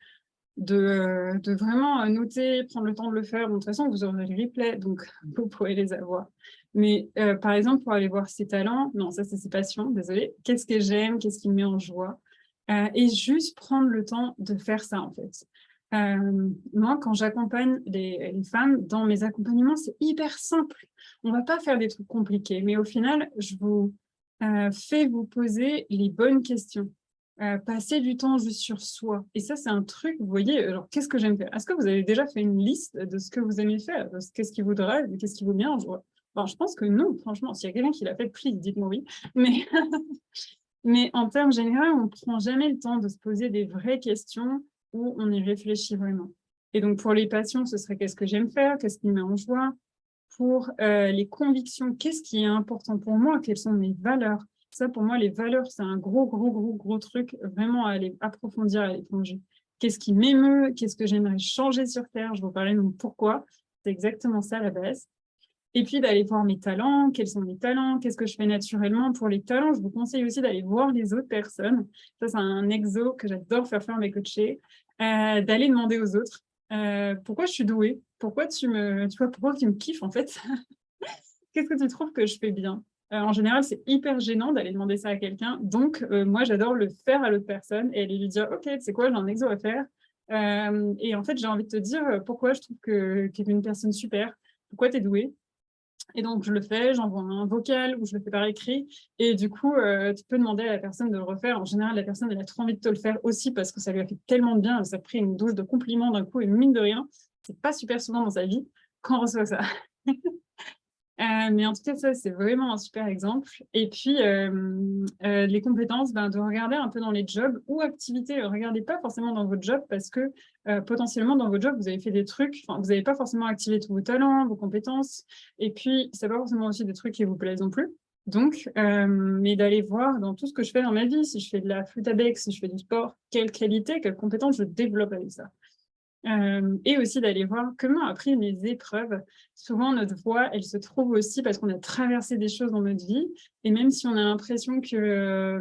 vraiment noter, prendre le temps de le faire. Bon, de toute façon, vous aurez le replay, donc vous pourrez les avoir. Mais par exemple, pour aller voir ses talents, non, ça c'est ses passions, désolée. Qu'est-ce que j'aime, qu'est-ce qui me met en joie? Et juste prendre le temps de faire ça, en fait. Moi, quand j'accompagne les femmes, dans mes accompagnements, c'est hyper simple. On ne va pas faire des trucs compliqués, mais au final, je vous fais vous poser les bonnes questions. Passer du temps juste sur soi. Et ça, c'est un truc, vous voyez, alors qu'est-ce que j'aime faire? Est-ce que vous avez déjà fait une liste de ce que vous aimez faire? Qu'est-ce qui vous drive? Qu'est-ce qui vous met en joie? Bon, je pense que non, franchement. S'il y a quelqu'un qui l'a fait, please, dites-moi oui. Mais, mais en termes généraux, on ne prend jamais le temps de se poser des vraies questions où on y réfléchit vraiment. Et donc, pour les passions, ce serait qu'est-ce que j'aime faire, qu'est-ce qui me met en joie. Pour les convictions, qu'est-ce qui est important pour moi, quelles sont mes valeurs. Ça, pour moi, les valeurs, c'est un gros truc vraiment à aller approfondir, à aller plonger. Qu'est-ce qui m'émeut, qu'est-ce que j'aimerais changer sur Terre, je vous parlais de pourquoi. C'est exactement ça à la base. Et puis d'aller voir mes talents, quels sont mes talents, qu'est-ce que je fais naturellement pour les talents. Je vous conseille aussi d'aller voir les autres personnes. Ça, c'est un exo que j'adore faire à mes coachés. D'aller demander aux autres pourquoi je suis douée, pourquoi tu vois, pourquoi tu me kiffes en fait. Qu'est-ce que tu trouves que je fais bien? En général, c'est hyper gênant d'aller demander ça à quelqu'un. Donc, moi, j'adore le faire à l'autre personne et aller lui dire, OK, tu sais quoi, j'ai un exo à faire. Et en fait, j'ai envie de te dire pourquoi je trouve que tu es une personne super, pourquoi tu es douée. Et donc, je le fais, j'envoie un vocal ou je le fais par écrit. Et du coup, tu peux demander à la personne de le refaire. En général, la personne, elle a trop envie de te le faire aussi parce que ça lui a fait tellement de bien. Ça a pris une douche de compliments d'un coup et mine de rien. C'est pas super souvent dans sa vie qu'on reçoit ça. Mais en tout cas, ça, c'est vraiment un super exemple. Et puis, les compétences, de regarder un peu dans les jobs ou activités. Regardez pas forcément dans votre job parce que potentiellement, dans votre job, vous avez fait des trucs, vous n'avez pas forcément activé tous vos talents, vos compétences. Et puis, c'est pas forcément aussi des trucs qui vous plaisent non plus. Donc, mais d'aller voir dans tout ce que je fais dans ma vie, si je fais de la flûte à bec, si je fais du sport, quelle qualité, quelles compétences je développe avec ça. Et aussi d'aller voir comment après les épreuves, souvent notre voie, elle se trouve aussi parce qu'on a traversé des choses dans notre vie. Et même si on a l'impression que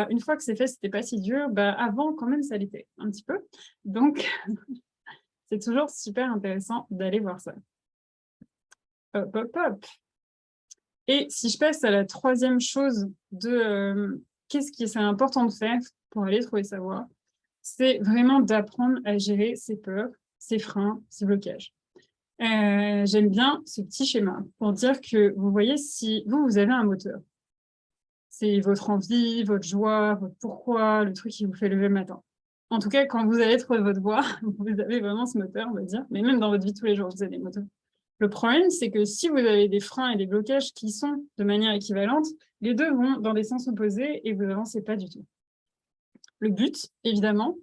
une fois que c'est fait, c'était pas si dur, avant quand même ça l'était un petit peu. Donc c'est toujours super intéressant d'aller voir ça. Hop, hop, hop. Et si je passe à la troisième chose de qu'est-ce qui c'est important de faire pour aller trouver sa voie, c'est vraiment d'apprendre à gérer ses peurs, ses freins, ses blocages. J'aime bien ce petit schéma pour dire que vous voyez, si vous avez un moteur, c'est votre envie, votre joie, votre pourquoi, le truc qui vous fait lever le matin. En tout cas, quand vous allez trouver votre voie, vous avez vraiment ce moteur, on va dire, mais même dans votre vie tous les jours, vous avez des moteurs. Le problème, c'est que si vous avez des freins et des blocages qui sont de manière équivalente, les deux vont dans des sens opposés et vous n'avancez pas du tout. Le but, évidemment,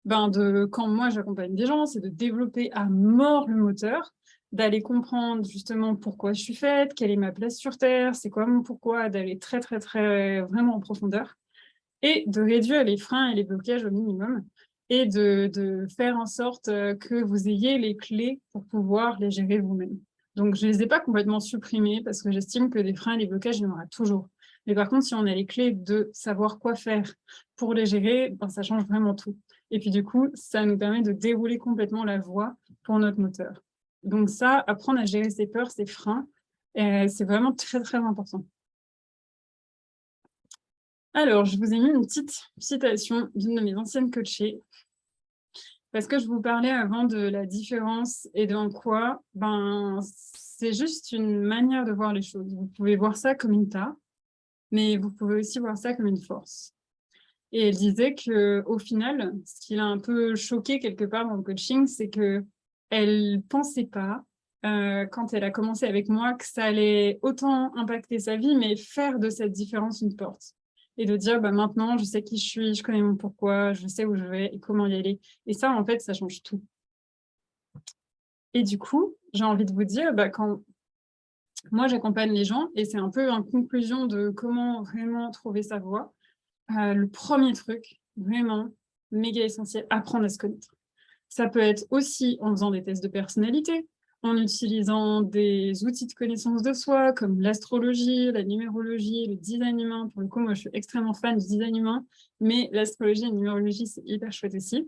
quand moi j'accompagne des gens, c'est de développer à mort le moteur, d'aller comprendre justement pourquoi je suis faite, quelle est ma place sur Terre, c'est quoi mon pourquoi, d'aller très vraiment en profondeur et de réduire les freins et les blocages au minimum et de faire en sorte que vous ayez les clés pour pouvoir les gérer vous-même. Donc je ne les ai pas complètement supprimés parce que j'estime que des freins et des blocages, il y en aura toujours. Mais par contre, si on a les clés de savoir quoi faire pour les gérer, ça change vraiment tout. Et puis du coup, ça nous permet de dérouler complètement la voie pour notre moteur. Donc ça, apprendre à gérer ses peurs, ses freins, c'est vraiment très important. Alors, je vous ai mis une petite citation d'une de mes anciennes coachées, parce que je vous parlais avant de la différence et de en quoi, c'est juste une manière de voir les choses. Vous pouvez voir ça comme une tare, mais vous pouvez aussi voir ça comme une force. Et elle disait qu'au final, ce qui l'a un peu choquée quelque part dans le coaching, c'est qu'elle ne pensait pas, quand elle a commencé avec moi, que ça allait autant impacter sa vie, mais faire de cette différence une porte. Et de dire, maintenant, je sais qui je suis, je connais mon pourquoi, je sais où je vais et comment y aller. Et ça, en fait, ça change tout. Et du coup, j'ai envie de vous dire, quand moi, j'accompagne les gens, et c'est un peu en conclusion de comment vraiment trouver sa voie, le premier truc, vraiment méga essentiel, apprendre à se connaître. Ça peut être aussi en faisant des tests de personnalité, en utilisant des outils de connaissance de soi, comme l'astrologie, la numérologie, le design humain. Pour le coup, moi, je suis extrêmement fan du design humain, mais l'astrologie et la numérologie, c'est hyper chouette aussi.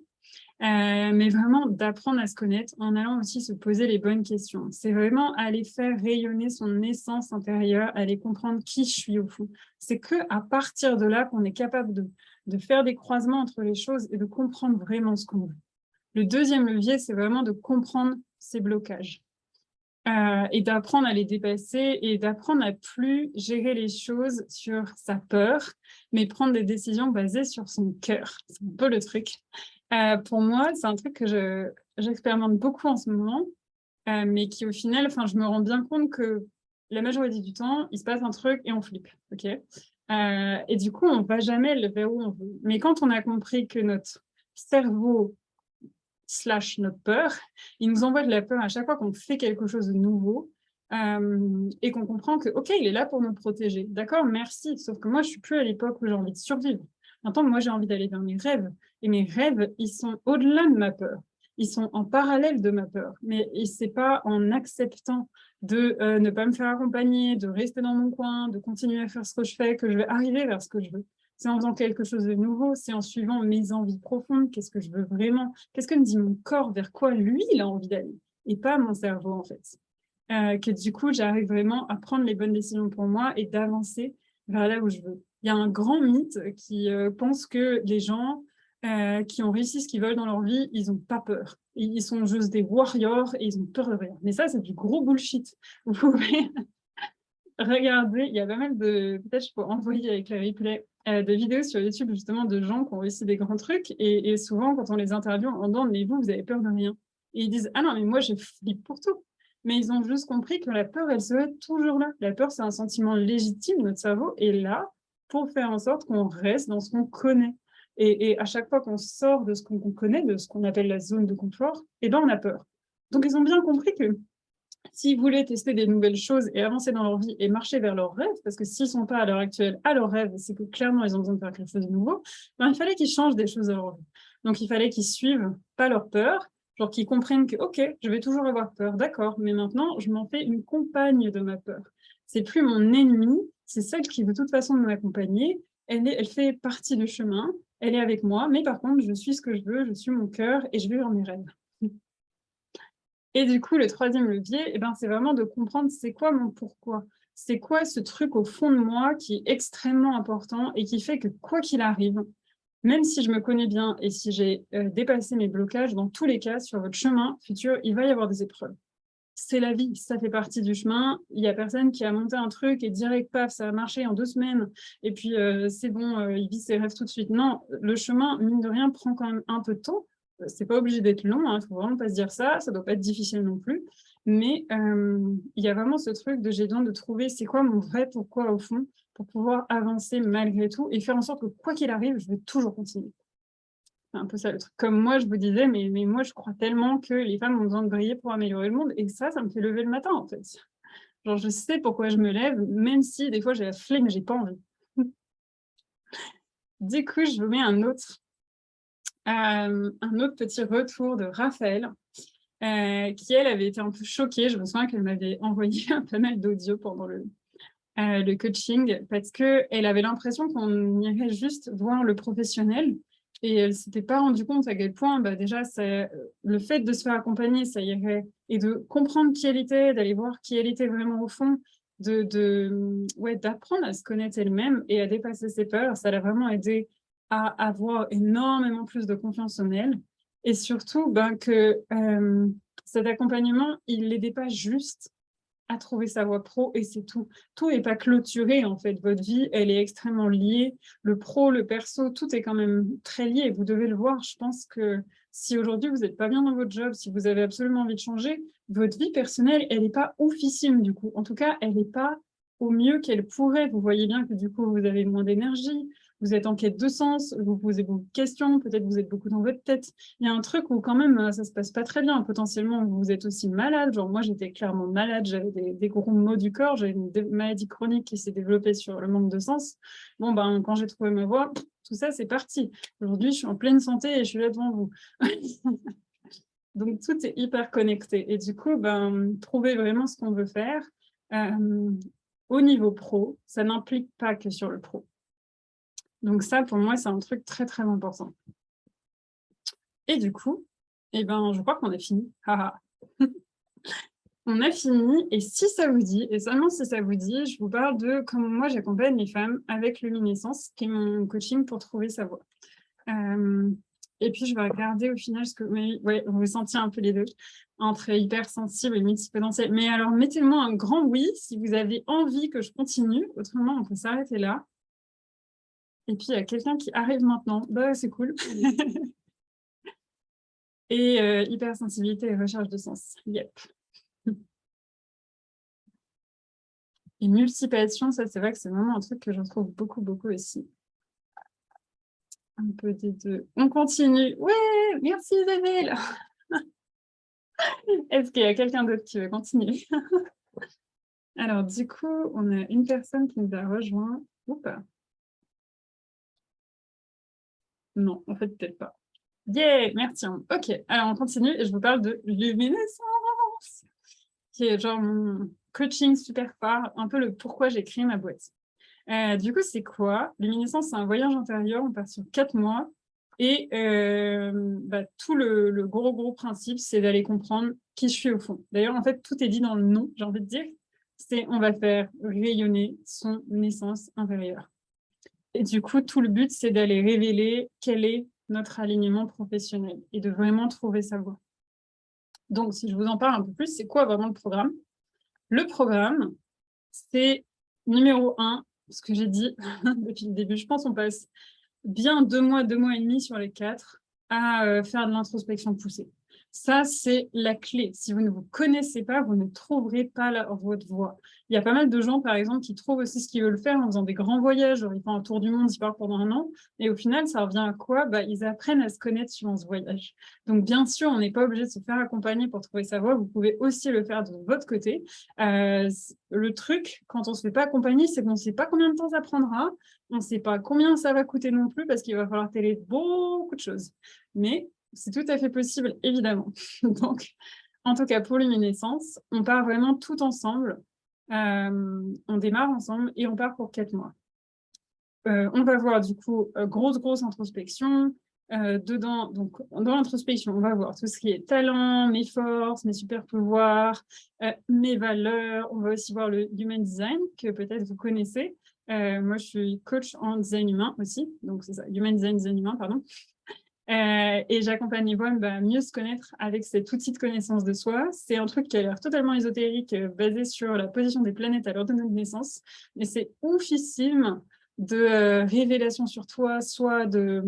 Mais vraiment d'apprendre à se connaître en allant aussi se poser les bonnes questions. C'est vraiment aller faire rayonner son essence intérieure, aller comprendre qui je suis au fond. C'est qu'à partir de là qu'on est capable de faire des croisements entre les choses et de comprendre vraiment ce qu'on veut. Le deuxième levier, c'est vraiment de comprendre ses blocages et d'apprendre à les dépasser et d'apprendre à plus gérer les choses sur sa peur, mais prendre des décisions basées sur son cœur. C'est un peu le truc. Pour moi, c'est un truc que j'expérimente beaucoup en ce moment, mais qui au final, je me rends bien compte que la majorité du temps, il se passe un truc et on flippe, ok. Et du coup, on ne va jamais vers où on veut. Mais quand on a compris que notre cerveau slash notre peur. Il nous envoie de la peur à chaque fois qu'on fait quelque chose de nouveau et qu'on comprend que, OK, il est là pour nous protéger. D'accord, merci. Sauf que moi, je suis plus à l'époque où j'ai envie de survivre. Maintenant, moi, j'ai envie d'aller vers mes rêves. Et mes rêves, ils sont au-delà de ma peur. Ils sont en parallèle de ma peur. Mais c'est pas en acceptant de ne pas me faire accompagner, de rester dans mon coin, de continuer à faire ce que je fais, que je vais arriver vers ce que je veux. C'est en faisant quelque chose de nouveau, c'est en suivant mes envies profondes, qu'est-ce que je veux vraiment, qu'est-ce que me dit mon corps, vers quoi lui, il a envie d'aller, et pas mon cerveau, en fait. Que du coup, j'arrive vraiment à prendre les bonnes décisions pour moi et d'avancer vers là où je veux. Il y a un grand mythe qui pense que les gens qui ont réussi ce qu'ils veulent dans leur vie, ils n'ont pas peur. Ils sont juste des warriors et ils ont peur de rien. Mais ça, c'est du gros bullshit. Vous pouvez regarder, il y a pas mal de, peut-être je peux envoyer avec le replay, de vidéos sur YouTube justement de gens qui ont réussi des grands trucs et souvent quand on les interviewe, on demande mais vous avez peur de rien. Et ils disent ah non mais moi je flippe pour tout. Mais ils ont juste compris que la peur elle serait toujours là. La peur c'est un sentiment légitime, notre cerveau est là pour faire en sorte qu'on reste dans ce qu'on connaît. Et à chaque fois qu'on sort de ce qu'on connaît, de ce qu'on appelle la zone de confort, et ben on a peur. Donc ils ont bien compris que s'ils voulaient tester des nouvelles choses et avancer dans leur vie et marcher vers leurs rêves, parce que s'ils ne sont pas à l'heure actuelle à leurs rêves, c'est que clairement ils ont besoin de faire quelque chose de nouveau, ben, il fallait qu'ils changent des choses à leur vie. Donc il fallait qu'ils suivent pas leur peur, genre qu'ils comprennent que ok, je vais toujours avoir peur, d'accord, mais maintenant je m'en fais une compagne de ma peur. C'est plus mon ennemi, c'est celle qui de toute façon m'accompagner, elle fait partie du chemin, elle est avec moi, mais par contre je suis ce que je veux, je suis mon cœur et je vais vers mes rêves. Et du coup, le troisième levier, eh ben, c'est vraiment de comprendre c'est quoi mon pourquoi. C'est quoi ce truc au fond de moi qui est extrêmement important et qui fait que quoi qu'il arrive, même si je me connais bien et si j'ai dépassé mes blocages, dans tous les cas, sur votre chemin futur, il va y avoir des épreuves. C'est la vie, ça fait partie du chemin. Il n'y a personne qui a monté un truc et direct, paf, ça a marché en 2 semaines. Et puis, c'est bon, il vit ses rêves tout de suite. Non, le chemin, mine de rien, prend quand même un peu de temps. C'est pas obligé d'être long, il ne faut vraiment pas se dire ça. Ça doit pas être difficile non plus. Mais il y a vraiment ce truc de j'ai besoin de trouver c'est quoi mon vrai pourquoi au fond pour pouvoir avancer malgré tout et faire en sorte que quoi qu'il arrive, je vais toujours continuer. C'est un peu ça le truc. Comme moi, je vous disais, mais moi, je crois tellement que les femmes ont besoin de briller pour améliorer le monde. Et ça me fait lever le matin, en fait. Genre, je sais pourquoi je me lève, même si des fois, j'ai la flemme, mais j'ai pas envie. Du coup, je vous mets un autre petit retour de Raphaël, qui, elle, avait été un peu choquée. Je me souviens qu'elle m'avait envoyé pas mal d'audio pendant le coaching, parce qu'elle avait l'impression qu'on irait juste voir le professionnel et elle ne s'était pas rendu compte à quel point déjà le fait de se faire accompagner, ça irait, et de comprendre qui elle était, d'aller voir qui elle était vraiment au fond, d'apprendre à se connaître elle-même et à dépasser ses peurs, ça l'a vraiment aidé à avoir énormément plus de confiance en elle et surtout que cet accompagnement, il l'aidait pas juste à trouver sa voie pro et c'est tout. Tout n'est pas clôturé en fait. Votre vie, elle est extrêmement liée. Le pro, le perso, tout est quand même très lié. Vous devez le voir. Je pense que si aujourd'hui vous n'êtes pas bien dans votre job, si vous avez absolument envie de changer, votre vie personnelle, elle n'est pas oufissime du coup. En tout cas, elle n'est pas au mieux qu'elle pourrait. Vous voyez bien que du coup, vous avez moins d'énergie, vous êtes en quête de sens, vous posez beaucoup de questions, peut-être vous êtes beaucoup dans votre tête. Il y a un truc où quand même, ça se passe pas très bien. Potentiellement, vous êtes aussi malade. Genre moi, j'étais clairement malade, j'avais des gros maux du corps, j'avais une maladie chronique qui s'est développée sur le manque de sens. Bon, quand j'ai trouvé ma voie, tout ça, c'est parti. Aujourd'hui, je suis en pleine santé et je suis là devant vous. Donc, tout est hyper connecté. Et du coup, trouver vraiment ce qu'on veut faire au niveau pro, ça n'implique pas que sur le pro. Donc ça, pour moi, c'est un truc très, très important. Et du coup, je crois qu'on a fini. On a fini, et si ça vous dit, et seulement si ça vous dit, je vous parle de comment moi j'accompagne les femmes avec Luminescence, qui est mon coaching pour trouver sa voie. Et puis je vais regarder au final ce que... Ouais, vous sentiez un peu les deux, entre hypersensible et multipotentiel. Mais alors, mettez-moi un grand oui si vous avez envie que je continue, autrement on peut s'arrêter là. Et puis il y a quelqu'un qui arrive maintenant, c'est cool. Et hypersensibilité et recherche de sens. Yep. Et multipassion, ça c'est vrai que c'est vraiment un truc que je retrouve beaucoup, beaucoup aussi. Un peu des deux. On continue. Ouais, merci Isabelle. Est-ce qu'il y a quelqu'un d'autre qui veut continuer? Alors, du coup, on a une personne qui nous a rejoint. Ou pas? Non, en fait, peut-être pas. Yeah, merci. Ok, alors on continue et je vous parle de luminescence, qui est genre mon coaching super phare, un peu le pourquoi j'ai créé ma boîte. Du coup, c'est quoi? Luminescence, c'est un voyage intérieur, on part sur 4 mois. Et tout le gros principe, c'est d'aller comprendre qui je suis au fond. D'ailleurs, en fait, tout est dit dans le nom, j'ai envie de dire. C'est on va faire rayonner son essence intérieure. Et du coup, tout le but, c'est d'aller révéler quel est notre alignement professionnel et de vraiment trouver sa voie. Donc, si je vous en parle un peu plus, c'est quoi vraiment le programme? Le programme, c'est numéro 1, ce que j'ai dit depuis le début. Je pense qu'on passe bien 2 mois, 2 mois et demi sur les 4 à faire de l'introspection poussée. Ça, c'est la clé. Si vous ne vous connaissez pas, vous ne trouverez pas votre voie. Il y a pas mal de gens, par exemple, qui trouvent aussi ce qu'ils veulent faire en faisant des grands voyages, genre ils font un tour du monde, ils partent pendant un an, et au final, ça revient à quoi? Ils apprennent à se connaître suivant ce voyage. Donc, bien sûr, on n'est pas obligé de se faire accompagner pour trouver sa voie, vous pouvez aussi le faire de votre côté. Le truc, quand on ne se fait pas accompagner, c'est qu'on ne sait pas combien de temps ça prendra, on ne sait pas combien ça va coûter non plus, parce qu'il va falloir télé beaucoup de choses. Mais c'est tout à fait possible, évidemment. Donc, en tout cas, pour Luminescence, on part vraiment tout ensemble. On démarre ensemble et on part pour 4 mois. On va voir, du coup, grosse introspection. Dedans, donc, dans l'introspection, on va voir tout ce qui est talent, mes forces, mes super pouvoirs, mes valeurs. On va aussi voir le Human Design, que peut-être vous connaissez. Moi, je suis coach en design humain aussi. Donc, c'est ça, Human Design, design humain, pardon. Et j'accompagne Yvonne à mieux se connaître avec cet outil de connaissance de soi. C'est un truc qui a l'air totalement ésotérique, basé sur la position des planètes à l'heure de notre naissance. Mais c'est oufissime de révélation sur toi, soit de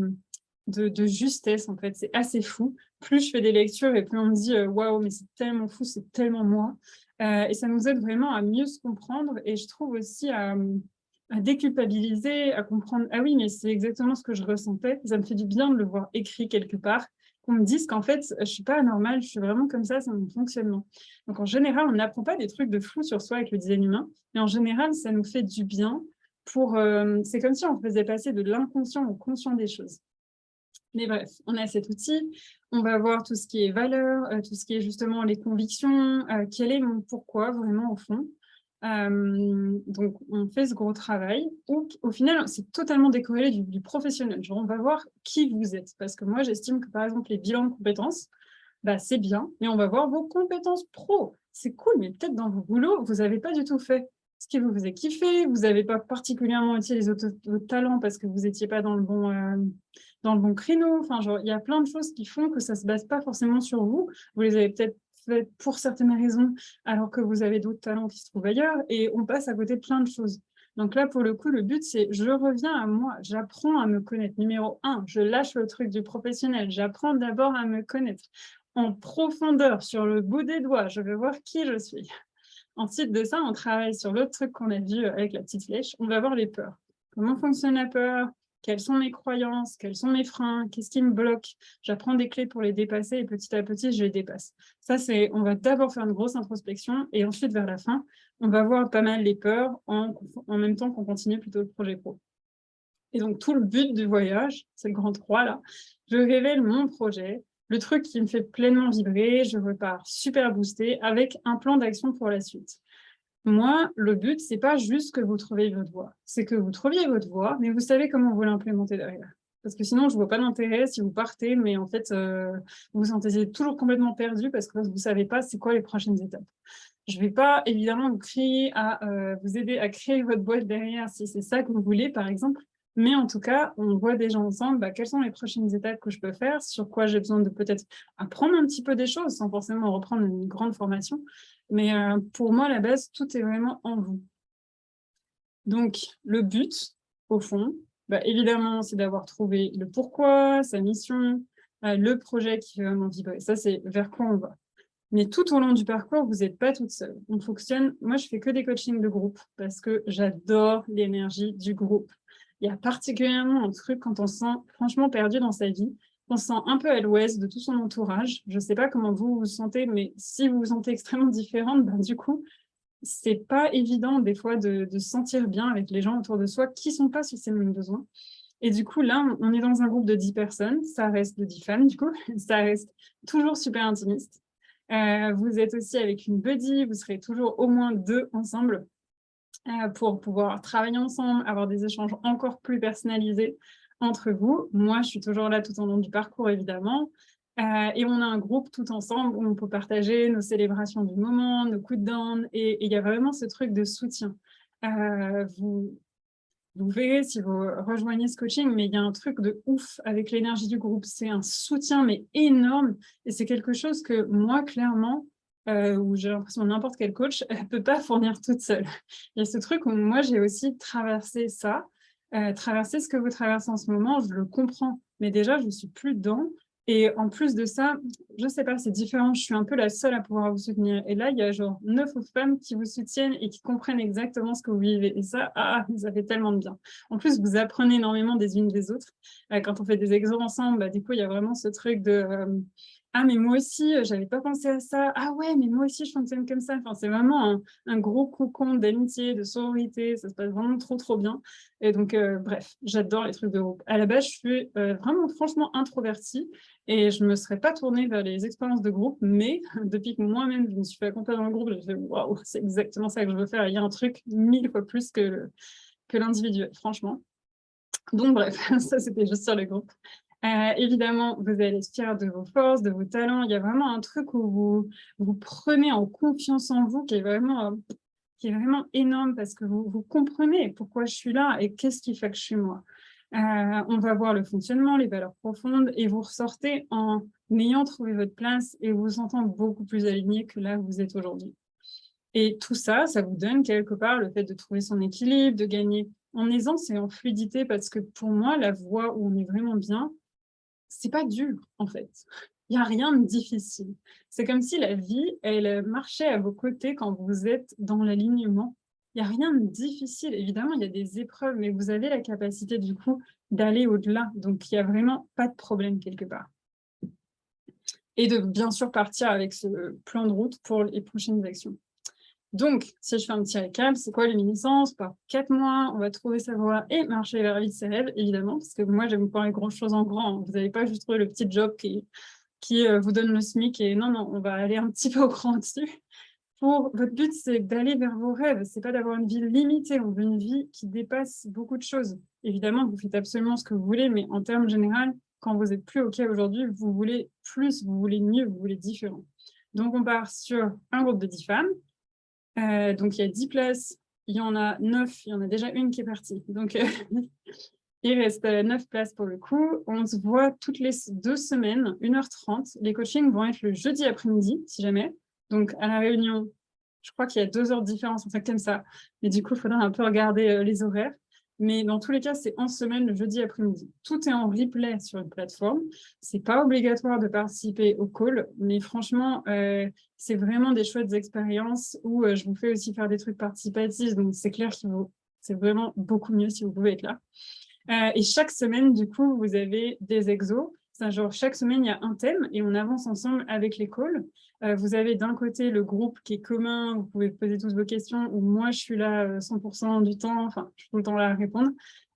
justesse, en fait. C'est assez fou. Plus je fais des lectures et plus on me dit « Waouh, mais c'est tellement fou, c'est tellement moi ». Et ça nous aide vraiment à mieux se comprendre. Et je trouve aussi à déculpabiliser, à comprendre « Ah oui, mais c'est exactement ce que je ressentais ». Ça me fait du bien de le voir écrit quelque part, qu'on me dise qu'en fait, je ne suis pas anormale, je suis vraiment comme ça, c'est mon fonctionnement. Donc en général, on n'apprend pas des trucs de fou sur soi avec le design humain, mais en général, ça nous fait du bien. C'est comme si on faisait passer de l'inconscient au conscient des choses. Mais bref, on a cet outil, on va voir tout ce qui est valeur, tout ce qui est justement les convictions, quel est mon pourquoi vraiment au fond. Donc, on fait ce gros travail où, au final, c'est totalement décorrélé du professionnel. Genre, on va voir qui vous êtes. Parce que moi, j'estime que, par exemple, les bilans de compétences, c'est bien, mais on va voir vos compétences pro. C'est cool, mais peut-être dans vos boulots, vous n'avez pas du tout fait ce qui vous faisait kiffer, vous n'avez pas particulièrement utilisé votre talent parce que vous n'étiez pas dans le bon créneau. Enfin, genre, il y a plein de choses qui font que ça ne se base pas forcément sur vous. Vous les avez peut-être faites pour certaines raisons, alors que vous avez d'autres talents qui se trouvent ailleurs, et on passe à côté de plein de choses. Donc là, pour le coup, le but, c'est je reviens à moi, j'apprends à me connaître. Numéro 1, je lâche le truc du professionnel, j'apprends d'abord à me connaître en profondeur, sur le bout des doigts, je veux voir qui je suis. Ensuite de ça, on travaille sur l'autre truc qu'on a vu avec la petite flèche, on va voir les peurs. Comment fonctionne la peur? Quelles sont mes croyances? Quels sont mes freins? Qu'est-ce qui me bloque? J'apprends des clés pour les dépasser et petit à petit, je les dépasse. Ça, on va d'abord faire une grosse introspection et ensuite, vers la fin, on va voir pas mal les peurs en même temps qu'on continue plutôt le projet pro. Et donc, tout le but du voyage, c'est le grand 3 là, je révèle mon projet, le truc qui me fait pleinement vibrer, je repars super boostée avec un plan d'action pour la suite. Moi, le but, c'est pas juste que vous trouviez votre voie, c'est que vous trouviez votre voie, mais vous savez comment vous l'implémenter derrière. Parce que sinon, je vois pas d'intérêt si vous partez, mais en fait, vous vous sentez toujours complètement perdu parce que vous savez pas c'est quoi les prochaines étapes. Je vais pas évidemment vous crier à vous aider à créer votre boîte derrière si c'est ça que vous voulez, par exemple. Mais en tout cas, on voit déjà ensemble quelles sont les prochaines étapes que je peux faire, sur quoi j'ai besoin de peut-être apprendre un petit peu des choses sans forcément reprendre une grande formation. Mais pour moi, à la base, tout est vraiment en vous. Donc, le but, au fond, évidemment, c'est d'avoir trouvé le pourquoi, sa mission, le projet qui va vraiment vibrer. Ça, c'est vers quoi on va. Mais tout au long du parcours, vous n'êtes pas toute seule. On fonctionne. Moi, je fais que des coachings de groupe parce que j'adore l'énergie du groupe. Il Il y a particulièrement un truc quand on se sent franchement perdu dans sa vie, on se sent un peu à l'ouest de tout son entourage. Je ne sais pas comment vous vous sentez, mais si vous vous sentez extrêmement différente, ben, du coup, c'est pas évident des fois de se sentir bien avec les gens autour de soi qui sont pas sur ces mêmes besoins. Et du coup, là, on est dans un groupe de 10 personnes, ça reste de 10 femmes, du coup, ça reste toujours super intimiste. Vous êtes aussi avec une buddy, vous serez toujours au moins 2 ensemble pour pouvoir travailler ensemble, avoir des échanges encore plus personnalisés entre vous. Moi, je suis toujours là tout au long du parcours, évidemment. Et on a un groupe tout ensemble où on peut partager nos célébrations du moment, nos coups de down, et il y a vraiment ce truc de soutien. Vous verrez si vous rejoignez ce coaching, mais il y a un truc de ouf avec l'énergie du groupe. C'est un soutien, mais énorme. Et c'est quelque chose que moi, clairement, où j'ai l'impression que n'importe quel coach ne peut pas fournir toute seule. Il y a ce truc où moi, j'ai aussi traversé ça. Traverser ce que vous traversez en ce moment, je le comprends. Mais déjà, je ne suis plus dedans. Et en plus de ça, je ne sais pas, c'est différent. Je suis un peu la seule à pouvoir vous soutenir. Et là, il y a genre 9 autres femmes qui vous soutiennent et qui comprennent exactement ce que vous vivez. Et ça, ça fait tellement de bien. En plus, vous apprenez énormément des unes des autres. Quand on fait des exos ensemble, bah, du coup, il y a vraiment ce truc de ah, mais moi aussi, j'avais pas pensé à ça. Ah ouais, mais moi aussi, je fonctionne comme ça. Enfin, c'est vraiment un gros cocon d'amitié, de sororité. Ça se passe vraiment trop, trop bien. Et donc, bref, j'adore les trucs de groupe. À la base, je suis vraiment, franchement, introvertie. Et je ne me serais pas tournée vers les expériences de groupe, mais depuis que moi-même, je me suis fait accompagner dans le groupe, j'ai fait « Waouh, c'est exactement ça que je veux faire ». Il y a un truc 1000 fois plus que l'individuel, franchement. Donc bref, ça, c'était juste sur le groupe. Évidemment, vous allez être fiers de vos forces, de vos talents. Il y a vraiment un truc où vous prenez en confiance en vous qui est vraiment énorme parce que vous comprenez pourquoi je suis là et qu'est-ce qui fait que je suis moi. On va voir le fonctionnement, les valeurs profondes et vous ressortez en ayant trouvé votre place et vous sentant beaucoup plus aligné que là où vous êtes aujourd'hui. Et tout ça, ça vous donne quelque part le fait de trouver son équilibre, de gagner en aisance et en fluidité parce que pour moi, la voie où on est vraiment bien, c'est pas dur en fait. Il n'y a rien de difficile. C'est comme si la vie, elle marchait à vos côtés quand vous êtes dans l'alignement. Il n'y a rien de difficile. Évidemment, il y a des épreuves, mais vous avez la capacité du coup d'aller au-delà. Donc, il n'y a vraiment pas de problème quelque part. Et de bien sûr partir avec ce plan de route pour les prochaines actions. Donc, si je fais un petit récap, c'est quoi luminescence? Par 4 mois, on va trouver sa voie et marcher vers la vie de ses rêves, évidemment, parce que moi, j'aime pas les grandes choses en grand. Vous n'allez pas juste trouver le petit job qui vous donne le SMIC et non, on va aller un petit peu au grand dessus. Votre but, c'est d'aller vers vos rêves. C'est pas d'avoir une vie limitée, on veut une vie qui dépasse beaucoup de choses. Évidemment, vous faites absolument ce que vous voulez, mais en termes généraux, quand vous êtes plus OK aujourd'hui, vous voulez plus, vous voulez mieux, vous voulez différent. Donc, on part sur un groupe de 10 femmes. Donc, il y a 10 places, il y en a 9, il y en a déjà une qui est partie. Donc, il reste 9 places pour le coup. On se voit toutes les 2 semaines, 1h30. Les coachings vont être le jeudi après-midi, si jamais. Donc, à la réunion, je crois qu'il y a 2 heures de différence, un truc comme ça. Mais du coup, il faudra un peu regarder les horaires. Mais dans tous les cas, c'est en semaine, le jeudi après-midi. Tout est en replay sur une plateforme. C'est pas obligatoire de participer au call, mais franchement, c'est vraiment des chouettes expériences où je vous fais aussi faire des trucs participatifs. Donc, c'est clair que c'est vraiment beaucoup mieux si vous pouvez être là. Et chaque semaine, du coup, vous avez des exos. Genre, chaque semaine, il y a un thème et on avance ensemble avec les calls. Vous avez d'un côté le groupe qui est commun, vous pouvez poser toutes vos questions, où moi, je suis là 100% du temps, enfin, je suis tout le temps là à répondre,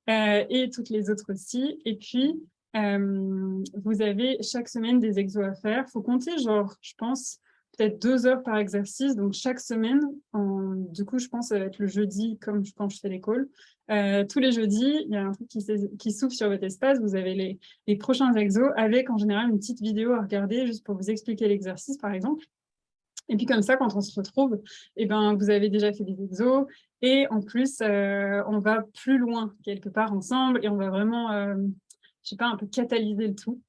et toutes les autres aussi. Et puis, vous avez chaque semaine des exos à faire. Il faut compter, genre, je pense, peut-être 2 heures par exercice. Donc, chaque semaine, du coup, je pense que ça va être le jeudi, comme quand je fais les calls. Tous les jeudis, il y a un truc qui s'ouvre sur votre espace. Vous avez les prochains exos avec en général une petite vidéo à regarder juste pour vous expliquer l'exercice, par exemple. Et puis comme ça, quand on se retrouve, eh ben, vous avez déjà fait des exos et en plus, on va plus loin quelque part ensemble et on va vraiment, je sais pas, un peu catalyser le tout.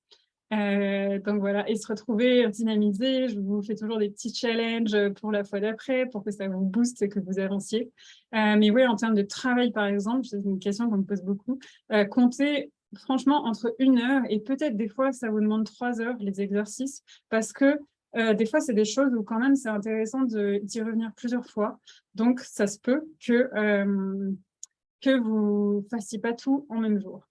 Donc voilà, et se retrouver dynamisé. Je vous fais toujours des petits challenges pour la fois d'après, pour que ça vous booste et que vous avanciez. Mais oui, en termes de travail, par exemple, c'est une question qu'on me pose beaucoup. Comptez franchement entre 1 heure et peut-être des fois, ça vous demande 3 heures, les exercices, parce que des fois, c'est des choses où quand même, c'est intéressant d'y revenir plusieurs fois. Donc, ça se peut que que vous ne fassiez pas tout en même jour.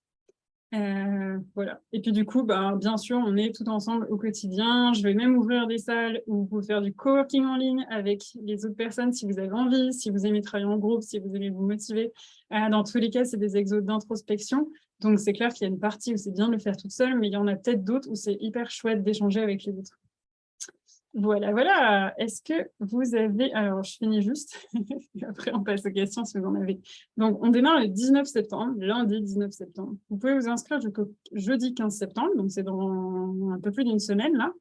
Voilà. Et puis du coup, bien sûr, on est tout ensemble au quotidien. Je vais même ouvrir des salles où vous pouvez faire du coworking en ligne avec les autres personnes si vous avez envie, si vous aimez travailler en groupe, si vous aimez vous motiver. Dans tous les cas, c'est des exos d'introspection. Donc, c'est clair qu'il y a une partie où c'est bien de le faire toute seule, mais il y en a peut-être d'autres où c'est hyper chouette d'échanger avec les autres. Voilà, voilà. Est-ce que vous avez... Alors, je finis juste. Après, on passe aux questions si vous en avez. Donc, on démarre le 19 septembre, lundi 19 septembre. Vous pouvez vous inscrire jusqu'au jeudi 15 septembre, donc c'est dans un peu plus d'une semaine, là.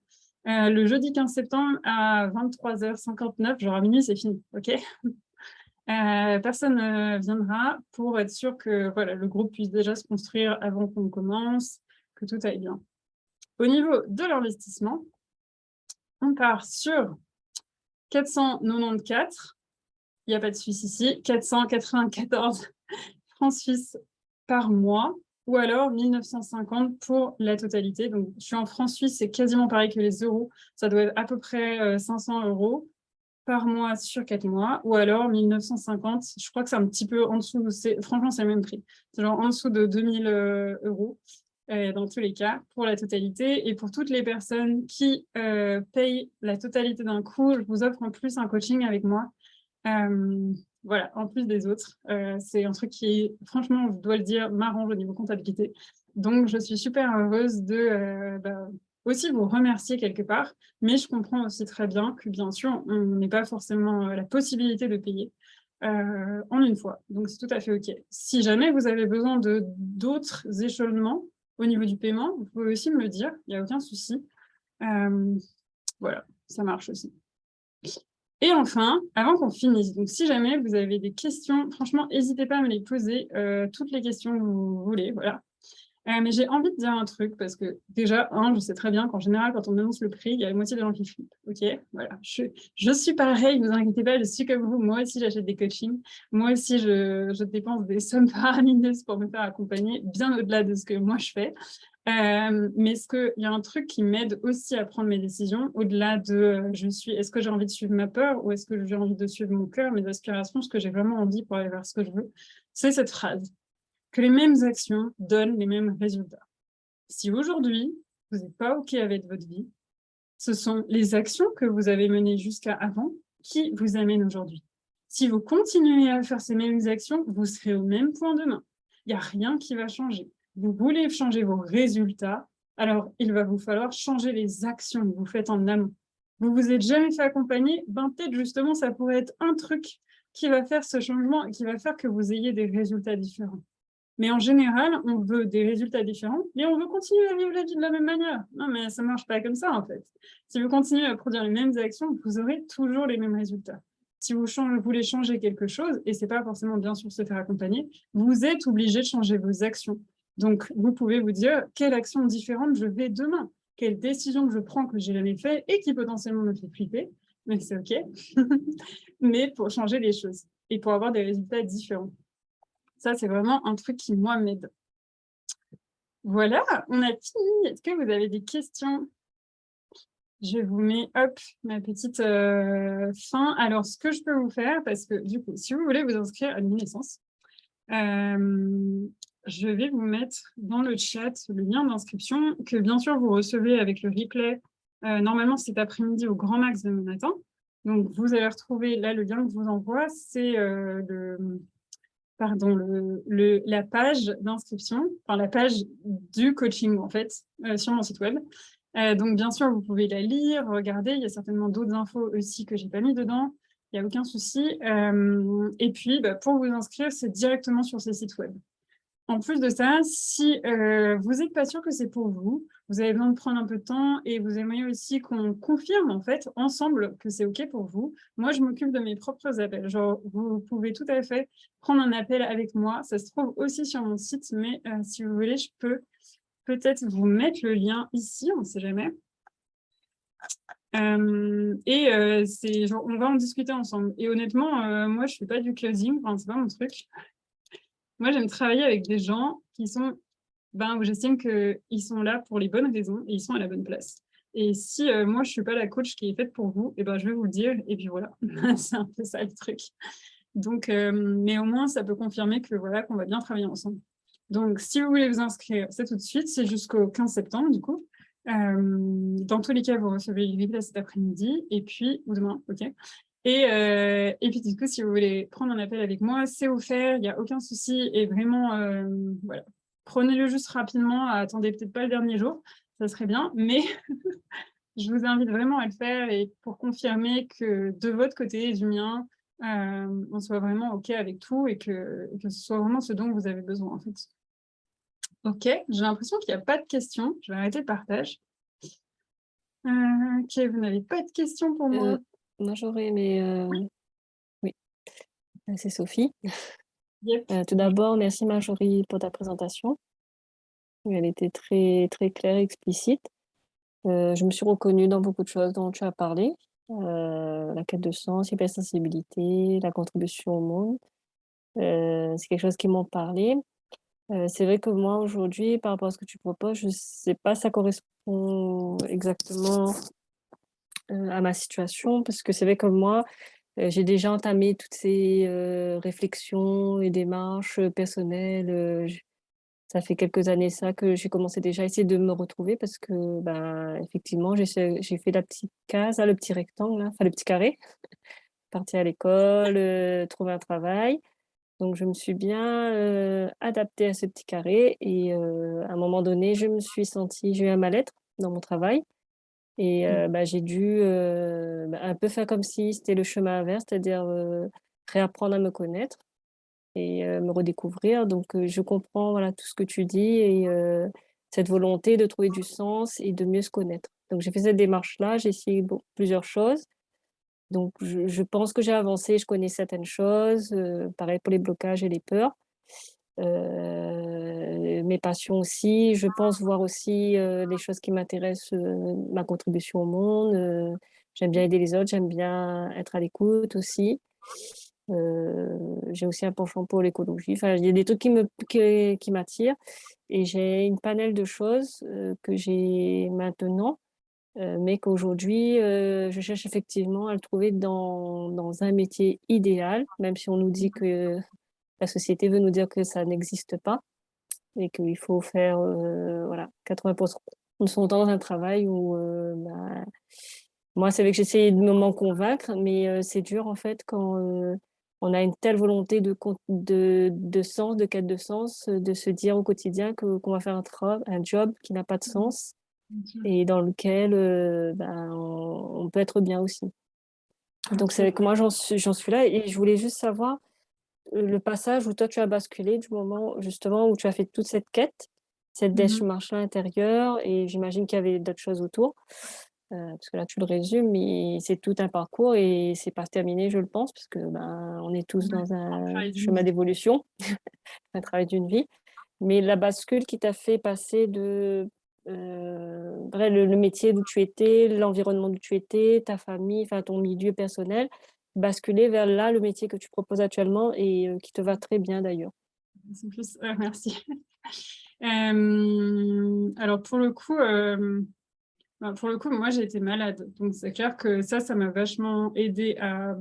Le jeudi 15 septembre à 23h59, genre à minuit, c'est fini, OK? Personne viendra pour être sûr que voilà, le groupe puisse déjà se construire avant qu'on commence, que tout aille bien. Au niveau de l'investissement, on part sur 494, il n'y a pas de Suisse ici, 494 francs suisses par mois, ou alors 1950 pour la totalité. Donc, je suis en francs suisses, c'est quasiment pareil que les euros. Ça doit être à peu près 500 € par mois sur 4 mois, ou alors 1950. Je crois que c'est un petit peu en dessous, franchement, c'est le même prix. C'est genre en dessous de 2000 € dans tous les cas, pour la totalité. Et pour toutes les personnes qui payent la totalité d'un coup, je vous offre en plus un coaching avec moi. Voilà, en plus des autres. C'est un truc qui, franchement, je dois le dire, m'arrange au niveau comptabilité. Donc, je suis super heureuse de aussi vous remercier quelque part, mais je comprends aussi très bien que, bien sûr, on n'est pas forcément la possibilité de payer en une fois. Donc, c'est tout à fait OK. Si jamais vous avez besoin de d'autres échelonnements au niveau du paiement, vous pouvez aussi me le dire, il n'y a aucun souci. Voilà, ça marche aussi. Et enfin, avant qu'on finisse, donc si jamais vous avez des questions, franchement, n'hésitez pas à me les poser, toutes les questions que vous voulez, voilà. Mais j'ai envie de dire un truc, parce que déjà, je sais très bien qu'en général, quand on annonce le prix, il y a la moitié des gens qui flippent, ok? Voilà, je suis pareil, ne vous inquiétez pas, je suis comme vous, moi aussi j'achète des coachings, moi aussi je dépense des sommes faramineuses pour me faire accompagner, bien au-delà de ce que moi je fais. Mais il y a un truc qui m'aide aussi à prendre mes décisions, au-delà de est-ce que j'ai envie de suivre ma peur ou est-ce que j'ai envie de suivre mon cœur, mes aspirations, ce que j'ai vraiment envie pour aller vers ce que je veux, c'est cette phrase, que les mêmes actions donnent les mêmes résultats. Si aujourd'hui, vous n'êtes pas OK avec votre vie, ce sont les actions que vous avez menées jusqu'à avant qui vous amènent aujourd'hui. Si vous continuez à faire ces mêmes actions, vous serez au même point demain. Il n'y a rien qui va changer. Vous voulez changer vos résultats, alors il va vous falloir changer les actions que vous faites en amont. Vous vous êtes jamais fait accompagner, peut-être justement ça pourrait être un truc qui va faire ce changement et qui va faire que vous ayez des résultats différents. Mais en général, on veut des résultats différents, mais on veut continuer à vivre la vie de la même manière. Non, mais ça ne marche pas comme ça, en fait. Si vous continuez à produire les mêmes actions, vous aurez toujours les mêmes résultats. Si vous voulez changer quelque chose, et ce n'est pas forcément bien sûr se faire accompagner, vous êtes obligé de changer vos actions. Donc, vous pouvez vous dire, quelle action différente je vais demain? Quelle décision que je prends que j'ai jamais fait et qui potentiellement me fait flipper, mais c'est OK, mais pour changer les choses et pour avoir des résultats différents. Ça, c'est vraiment un truc qui, moi, m'aide. Voilà, on a fini. Est-ce que vous avez des questions? Je vous mets, hop, ma petite fin. Alors, ce que je peux vous faire, parce que du coup, si vous voulez vous inscrire à l'Uninaissance, je vais vous mettre dans le chat le lien d'inscription que, bien sûr, vous recevez avec le replay. Normalement, cet après-midi au grand max demain matin. Donc, vous allez retrouver, là, le lien que je vous envoie, c'est la page d'inscription, enfin la page du coaching en fait, sur mon site web. Donc bien sûr, vous pouvez la lire, regarder, il y a certainement d'autres infos aussi que je n'ai pas mis dedans, il n'y a aucun souci. Et puis, pour vous inscrire, c'est directement sur ce site web. En plus de ça, si vous n'êtes pas sûr que c'est pour vous, vous avez besoin de prendre un peu de temps et vous aimeriez aussi qu'on confirme en fait ensemble que c'est OK pour vous, moi je m'occupe de mes propres appels. Genre, vous pouvez tout à fait prendre un appel avec moi. Ça se trouve aussi sur mon site, mais si vous voulez, je peux peut-être vous mettre le lien ici, on ne sait jamais. C'est genre, on va en discuter ensemble. Et honnêtement, moi je ne fais pas du closing, enfin, c'est pas mon truc. Moi, j'aime travailler avec des gens qui sont, où j'estime qu'ils sont là pour les bonnes raisons et ils sont à la bonne place. Et si moi, je ne suis pas la coach qui est faite pour vous, je vais vous le dire. Et puis voilà, c'est un peu ça le truc. Donc, mais au moins, ça peut confirmer que voilà, qu'on va bien travailler ensemble. Donc, si vous voulez vous inscrire, c'est tout de suite, c'est jusqu'au 15 septembre, du coup. Dans tous les cas, vous recevez le replay cet après-midi, et puis, ou demain, ok. Et puis, du coup, si vous voulez prendre un appel avec moi, c'est offert, il n'y a aucun souci, et vraiment, voilà. Prenez-le juste rapidement, attendez peut-être pas le dernier jour, ça serait bien, mais je vous invite vraiment à le faire et pour confirmer que de votre côté et du mien, on soit vraiment OK avec tout et que ce soit vraiment ce dont vous avez besoin, en fait. OK, j'ai l'impression qu'il n'y a pas de questions. Je vais arrêter le partage. OK, vous n'avez pas de questions pour moi? Moi, j'aurais aimé... Oui, c'est Sophie. Yep. Tout d'abord, merci Marjorie pour ta présentation. Elle était très, très claire et explicite. Je me suis reconnue dans beaucoup de choses dont tu as parlé. La quête de sens, hypersensibilité, la contribution au monde. C'est quelque chose qui m'ont parlé. C'est vrai que moi, aujourd'hui, par rapport à ce que tu proposes, je ne sais pas si ça correspond exactement à ma situation, parce que c'est vrai que moi, j'ai déjà entamé toutes ces réflexions et démarches personnelles. Ça fait quelques années ça que j'ai commencé déjà à essayer de me retrouver parce que, ben, effectivement, j'ai fait la petite case, le petit rectangle, là, enfin le petit carré, partir à l'école, trouver un travail. Donc, je me suis bien adaptée à ce petit carré et à un moment donné, j'ai eu un mal-être dans mon travail et bah, j'ai dû bah, un peu faire comme si c'était le chemin inverse, c'est-à-dire réapprendre à me connaître et me redécouvrir. Donc, je comprends voilà, tout ce que tu dis et cette volonté de trouver du sens et de mieux se connaître. Donc, j'ai fait cette démarche-là, j'ai essayé plusieurs choses. Donc, je pense que j'ai avancé, je connais certaines choses, pareil pour les blocages et les peurs. Mes passions aussi, je pense voir aussi les choses qui m'intéressent, ma contribution au monde. J'aime bien aider les autres, j'aime bien être à l'écoute aussi. J'ai aussi un penchant pour l'écologie. Enfin, il y a des trucs qui m'attirent et j'ai une panel de choses que j'ai maintenant, mais qu'aujourd'hui, je cherche effectivement à le trouver dans un métier idéal, même si on nous dit que la société veut nous dire que ça n'existe pas et qu'il faut faire voilà, 80% de son temps dans un travail où bah, moi, c'est vrai que j'essaie de m'en convaincre, mais c'est dur en fait quand on a une telle volonté de sens, de quête de sens, de se dire au quotidien qu'on va faire un job qui n'a pas de sens et dans lequel ben, on peut être bien aussi. Donc c'est vrai que moi j'en suis là et je voulais juste savoir le passage où toi tu as basculé du moment justement où tu as fait toute cette quête, cette démarche-là intérieure et j'imagine qu'il y avait d'autres choses autour. Parce que là tu le résumes, mais c'est tout un parcours et c'est pas terminé, je le pense, parce que, ben, on est tous dans un chemin d'évolution, un travail d'une vie. Mais la bascule qui t'a fait passer de, vrai le métier où tu étais, l'environnement où tu étais, ta famille, enfin ton milieu personnel, basculer vers là, le métier que tu proposes actuellement et qui te va très bien d'ailleurs. C'est plus merci. Alors pour le coup, moi, j'ai été malade. Donc, c'est clair que ça m'a vachement aidé à...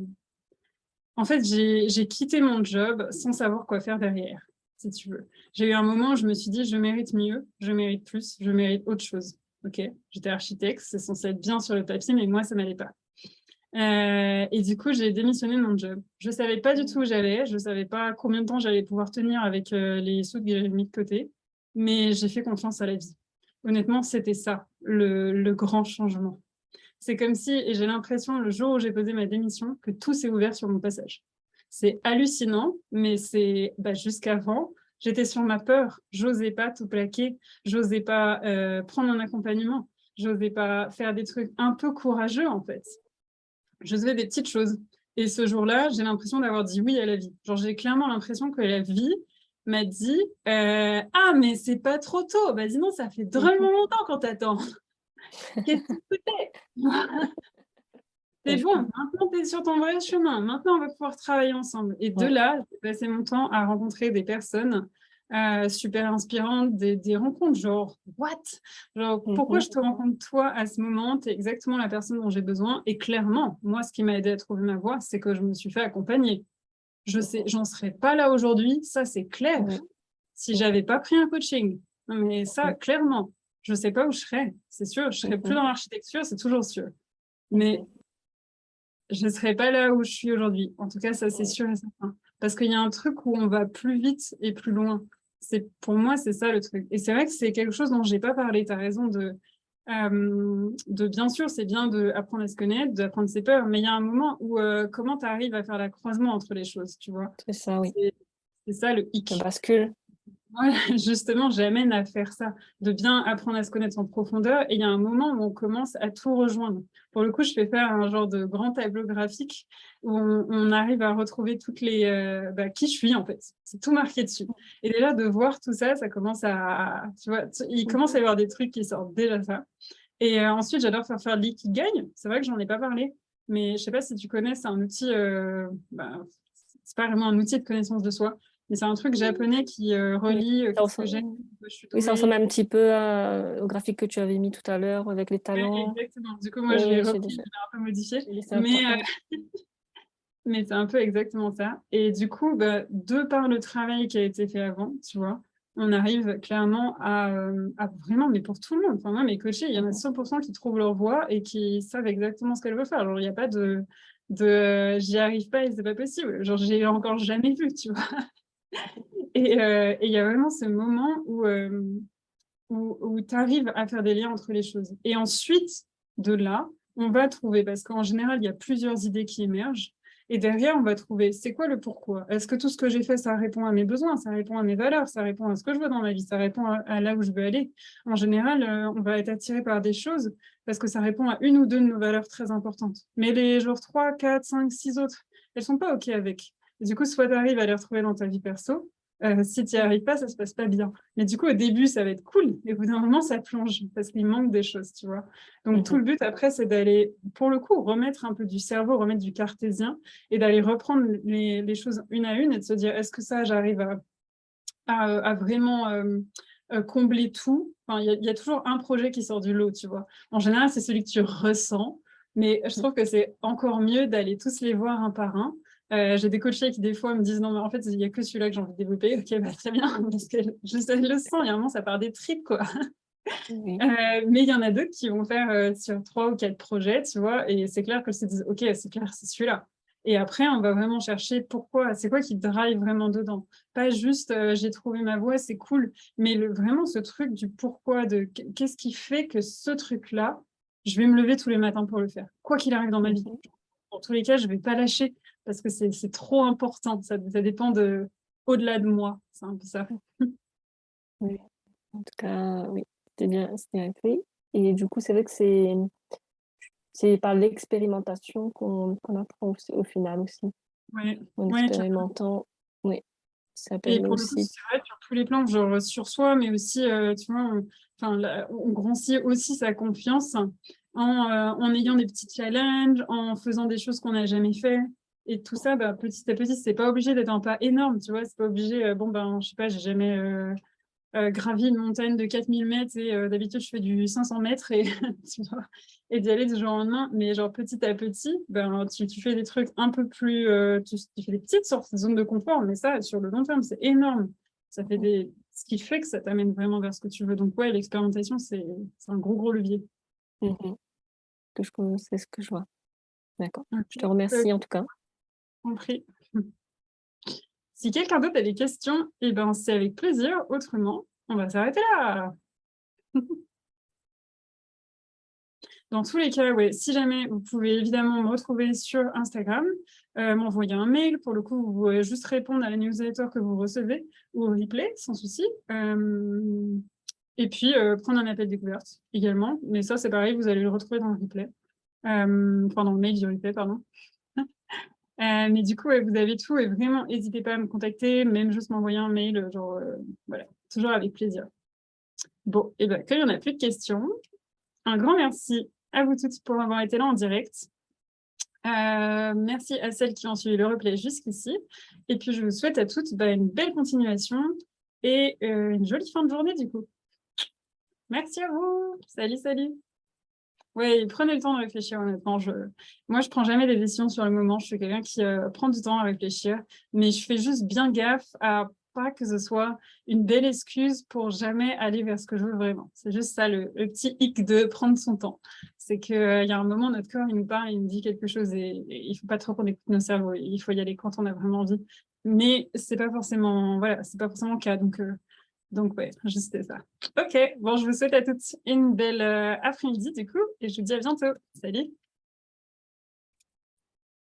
En fait, j'ai quitté mon job sans savoir quoi faire derrière, si tu veux. J'ai eu un moment où je me suis dit, je mérite mieux, je mérite plus, je mérite autre chose. OK, j'étais architecte, c'est censé être bien sur le papier, mais moi, ça m'allait pas. Et du coup, j'ai démissionné de mon job. Je savais pas du tout où j'allais, je savais pas combien de temps j'allais pouvoir tenir avec les sous que j'avais mis de côté, mais j'ai fait confiance à la vie. Honnêtement, c'était ça, le grand changement. C'est comme si, et j'ai l'impression, le jour où j'ai posé ma démission, que tout s'est ouvert sur mon passage. C'est hallucinant, mais c'est jusqu'avant, j'étais sur ma peur. J'osais pas tout plaquer, j'osais pas prendre un accompagnement, j'osais pas faire des trucs un peu courageux en fait. Je faisais des petites choses. Et ce jour-là, j'ai l'impression d'avoir dit oui à la vie. Genre, j'ai clairement l'impression que la vie m'a dit ah, mais c'est pas trop tôt. Bah, dis non, ça fait drôlement longtemps qu'on t'attend. Qu'est-ce que tu fais? C'est Je bon, comprends. maintenant tu es sur ton vrai chemin. Maintenant, on va pouvoir travailler ensemble. Et de Ouais. là, j'ai passé mon temps à rencontrer des personnes super inspirantes, des rencontres genre, what? Genre, pourquoi je te rencontre toi à ce moment? Tu es exactement la personne dont j'ai besoin. Et clairement, moi, ce qui m'a aidé à trouver ma voie, c'est que je me suis fait accompagner. j'en serais pas là aujourd'hui, ça c'est clair, Ouais. si j'avais pas pris un coaching. Non, mais ça, clairement, je sais pas où je serais, c'est sûr, je serais plus dans l'architecture, c'est toujours sûr. Mais je serais pas là où je suis aujourd'hui. En tout cas, ça c'est sûr et certain. Parce qu'il y a un truc où on va plus vite et plus loin. Pour moi, c'est ça le truc. Et c'est vrai que c'est quelque chose dont j'ai pas parlé. Tu as raison de bien sûr, c'est bien d'apprendre à se connaître, d'apprendre ses peurs, mais il y a un moment où comment tu arrives à faire le croisement entre les choses, tu vois. C'est ça, oui. C'est ça le Ça hic. bascule. Voilà, justement, j'amène à faire ça, de bien apprendre à se connaître en profondeur. Et il y a un moment où on commence à tout rejoindre. Pour le coup, je fais faire un genre de grand tableau graphique où on arrive à retrouver toutes les qui je suis en fait. C'est tout marqué dessus. Et déjà de voir tout ça, ça commence tu vois, il commence à y avoir des trucs qui sortent déjà ça. Et ensuite, j'adore faire l'ikigai. C'est vrai que j'en ai pas parlé, mais je sais pas si tu connais, c'est un outil. C'est pas vraiment un outil de connaissance de soi. Mais c'est un truc japonais qui Oui, relie ça qu'est-ce que ressemble, j'aime, où je suis oui, ça ressemble douée. un petit peu au graphique que tu avais mis tout à l'heure avec les Ouais, talents. exactement. Du coup, moi, Oui, je l'ai oui, repris, je l'ai un peu modifié. j'ai laissé un Mais, temps. Oui. mais c'est un peu exactement ça. Et du coup, de par le travail qui a été fait avant, tu vois, on arrive clairement à vraiment, mais pour tout le monde. Enfin, moi, mes coachés, il y en a 100% qui trouvent leur voie et qui savent exactement ce qu'elles veulent faire. Genre, il n'y a pas de j'y arrive pas et c'est pas possible. Genre, j'ai encore jamais vu, tu vois. Et il y a vraiment ce moment où tu arrives à faire des liens entre les choses. Et ensuite, de là, on va trouver, parce qu'en général, il y a plusieurs idées qui émergent. Et derrière, on va trouver, c'est quoi le pourquoi? Est-ce que tout ce que j'ai fait, ça répond à mes besoins, ça répond à mes valeurs, ça répond à ce que je veux dans ma vie, ça répond à là où je veux aller? En général, on va être attiré par des choses parce que ça répond à une ou deux de nos valeurs très importantes. Mais les jours 3, 4, 5, 6 autres, elles sont pas OK avec. Et du coup, soit tu arrives à les retrouver dans ta vie perso, si tu n'y arrives pas, ça se passe pas bien. Mais du coup, au début, ça va être cool. Et au bout d'un moment, ça plonge parce qu'il manque des choses, tu vois. Donc, tout le but après, c'est d'aller, pour le coup, remettre un peu du cerveau, remettre du cartésien et d'aller reprendre les choses une à une et de se dire, est-ce que ça, j'arrive à vraiment combler tout? Enfin, il y a toujours un projet qui sort du lot, tu vois. En général, c'est celui que tu ressens. Mais je trouve que c'est encore mieux d'aller tous les voir un par un. J'ai des coachés qui, des fois, me disent non, mais en fait, il n'y a que celui-là que j'ai envie de développer. Ok, très bien, parce que je le sens, il y a un moment, ça part des tripes, quoi. Oui. Mais il y en a d'autres qui vont faire sur 3 ou 4 projets, tu vois, et c'est clair que se disent ok, c'est clair, c'est celui-là. Et après, on va vraiment chercher pourquoi, c'est quoi qui drive vraiment dedans. Pas juste j'ai trouvé ma voie, c'est cool, mais vraiment ce truc du pourquoi, de qu'est-ce qui fait que ce truc-là, je vais me lever tous les matins pour le faire, quoi qu'il arrive dans ma vie. Dans tous les cas, je ne vais pas lâcher parce que c'est trop important. Ça dépend au-delà de moi. C'est un peu ça. Oui. En tout cas, oui, c'était bien fait. Et du coup, c'est vrai que c'est par l'expérimentation qu'on apprend au final aussi. Ouais, En ouais, expérimentant, oui, ça et permet pour le coup, aussi. c'est vrai sur tous les plans, genre sur soi, mais aussi, tu vois, on grandit aussi sa confiance en ayant des petits challenges, en faisant des choses qu'on n'a jamais fait. Et tout ça, petit à petit, c'est pas obligé d'être un pas énorme, tu vois, c'est pas obligé, je sais pas, j'ai jamais gravi une montagne de 4000 mètres et d'habitude, je fais du 500 mètres et, tu vois, et d'y aller du jour au lendemain. Mais genre petit à petit, tu fais des trucs un peu plus... tu fais des petites sortes de zones de confort, mais ça, sur le long terme, c'est énorme. Ça fait ce qui fait que ça t'amène vraiment vers ce que tu veux. Donc ouais, l'expérimentation, c'est un gros, gros levier. C'est ce que je vois. D'accord. Je te Ok, remercie en tout cas. compris. Si quelqu'un d'autre a des questions, eh ben, c'est avec plaisir. Autrement, on va s'arrêter là. Dans tous les cas, ouais, si jamais vous pouvez évidemment me retrouver sur Instagram, m'envoyer un mail. Pour le coup, vous pouvez juste répondre à la newsletter que vous recevez ou au replay, sans souci. Et puis, prendre un appel découverte également. Mais ça, c'est pareil, vous allez le retrouver dans le replay. Enfin, dans le mail du replay, pardon. Mais du coup, ouais, vous avez tout et vraiment, n'hésitez pas à me contacter, même juste m'envoyer un mail, genre, voilà, toujours avec plaisir. Bon, et bien, comme il n'y en a plus de questions, un grand merci à vous toutes pour avoir été là en direct. Merci à celles qui ont suivi le replay jusqu'ici. Et puis, je vous souhaite à toutes une belle continuation et une jolie fin de journée, du coup. Merci à vous. Salut, salut. Ouais, et prenez le temps de réfléchir, honnêtement. Moi, je prends jamais des décisions sur le moment. Je suis quelqu'un qui prend du temps à réfléchir, mais je fais juste bien gaffe à pas que ce soit une belle excuse pour jamais aller vers ce que je veux vraiment. C'est juste ça, le petit hic de prendre son temps. C'est qu'il y a un moment, notre corps, il nous parle, il nous dit quelque chose et il faut pas trop qu'on écoute nos cerveaux. Il faut y aller quand on a vraiment envie. Mais c'est pas forcément, voilà, c'est pas forcément le cas. Donc ouais, juste ça. Ok, bon, je vous souhaite à toutes une belle après-midi du coup, et je vous dis à bientôt. Salut!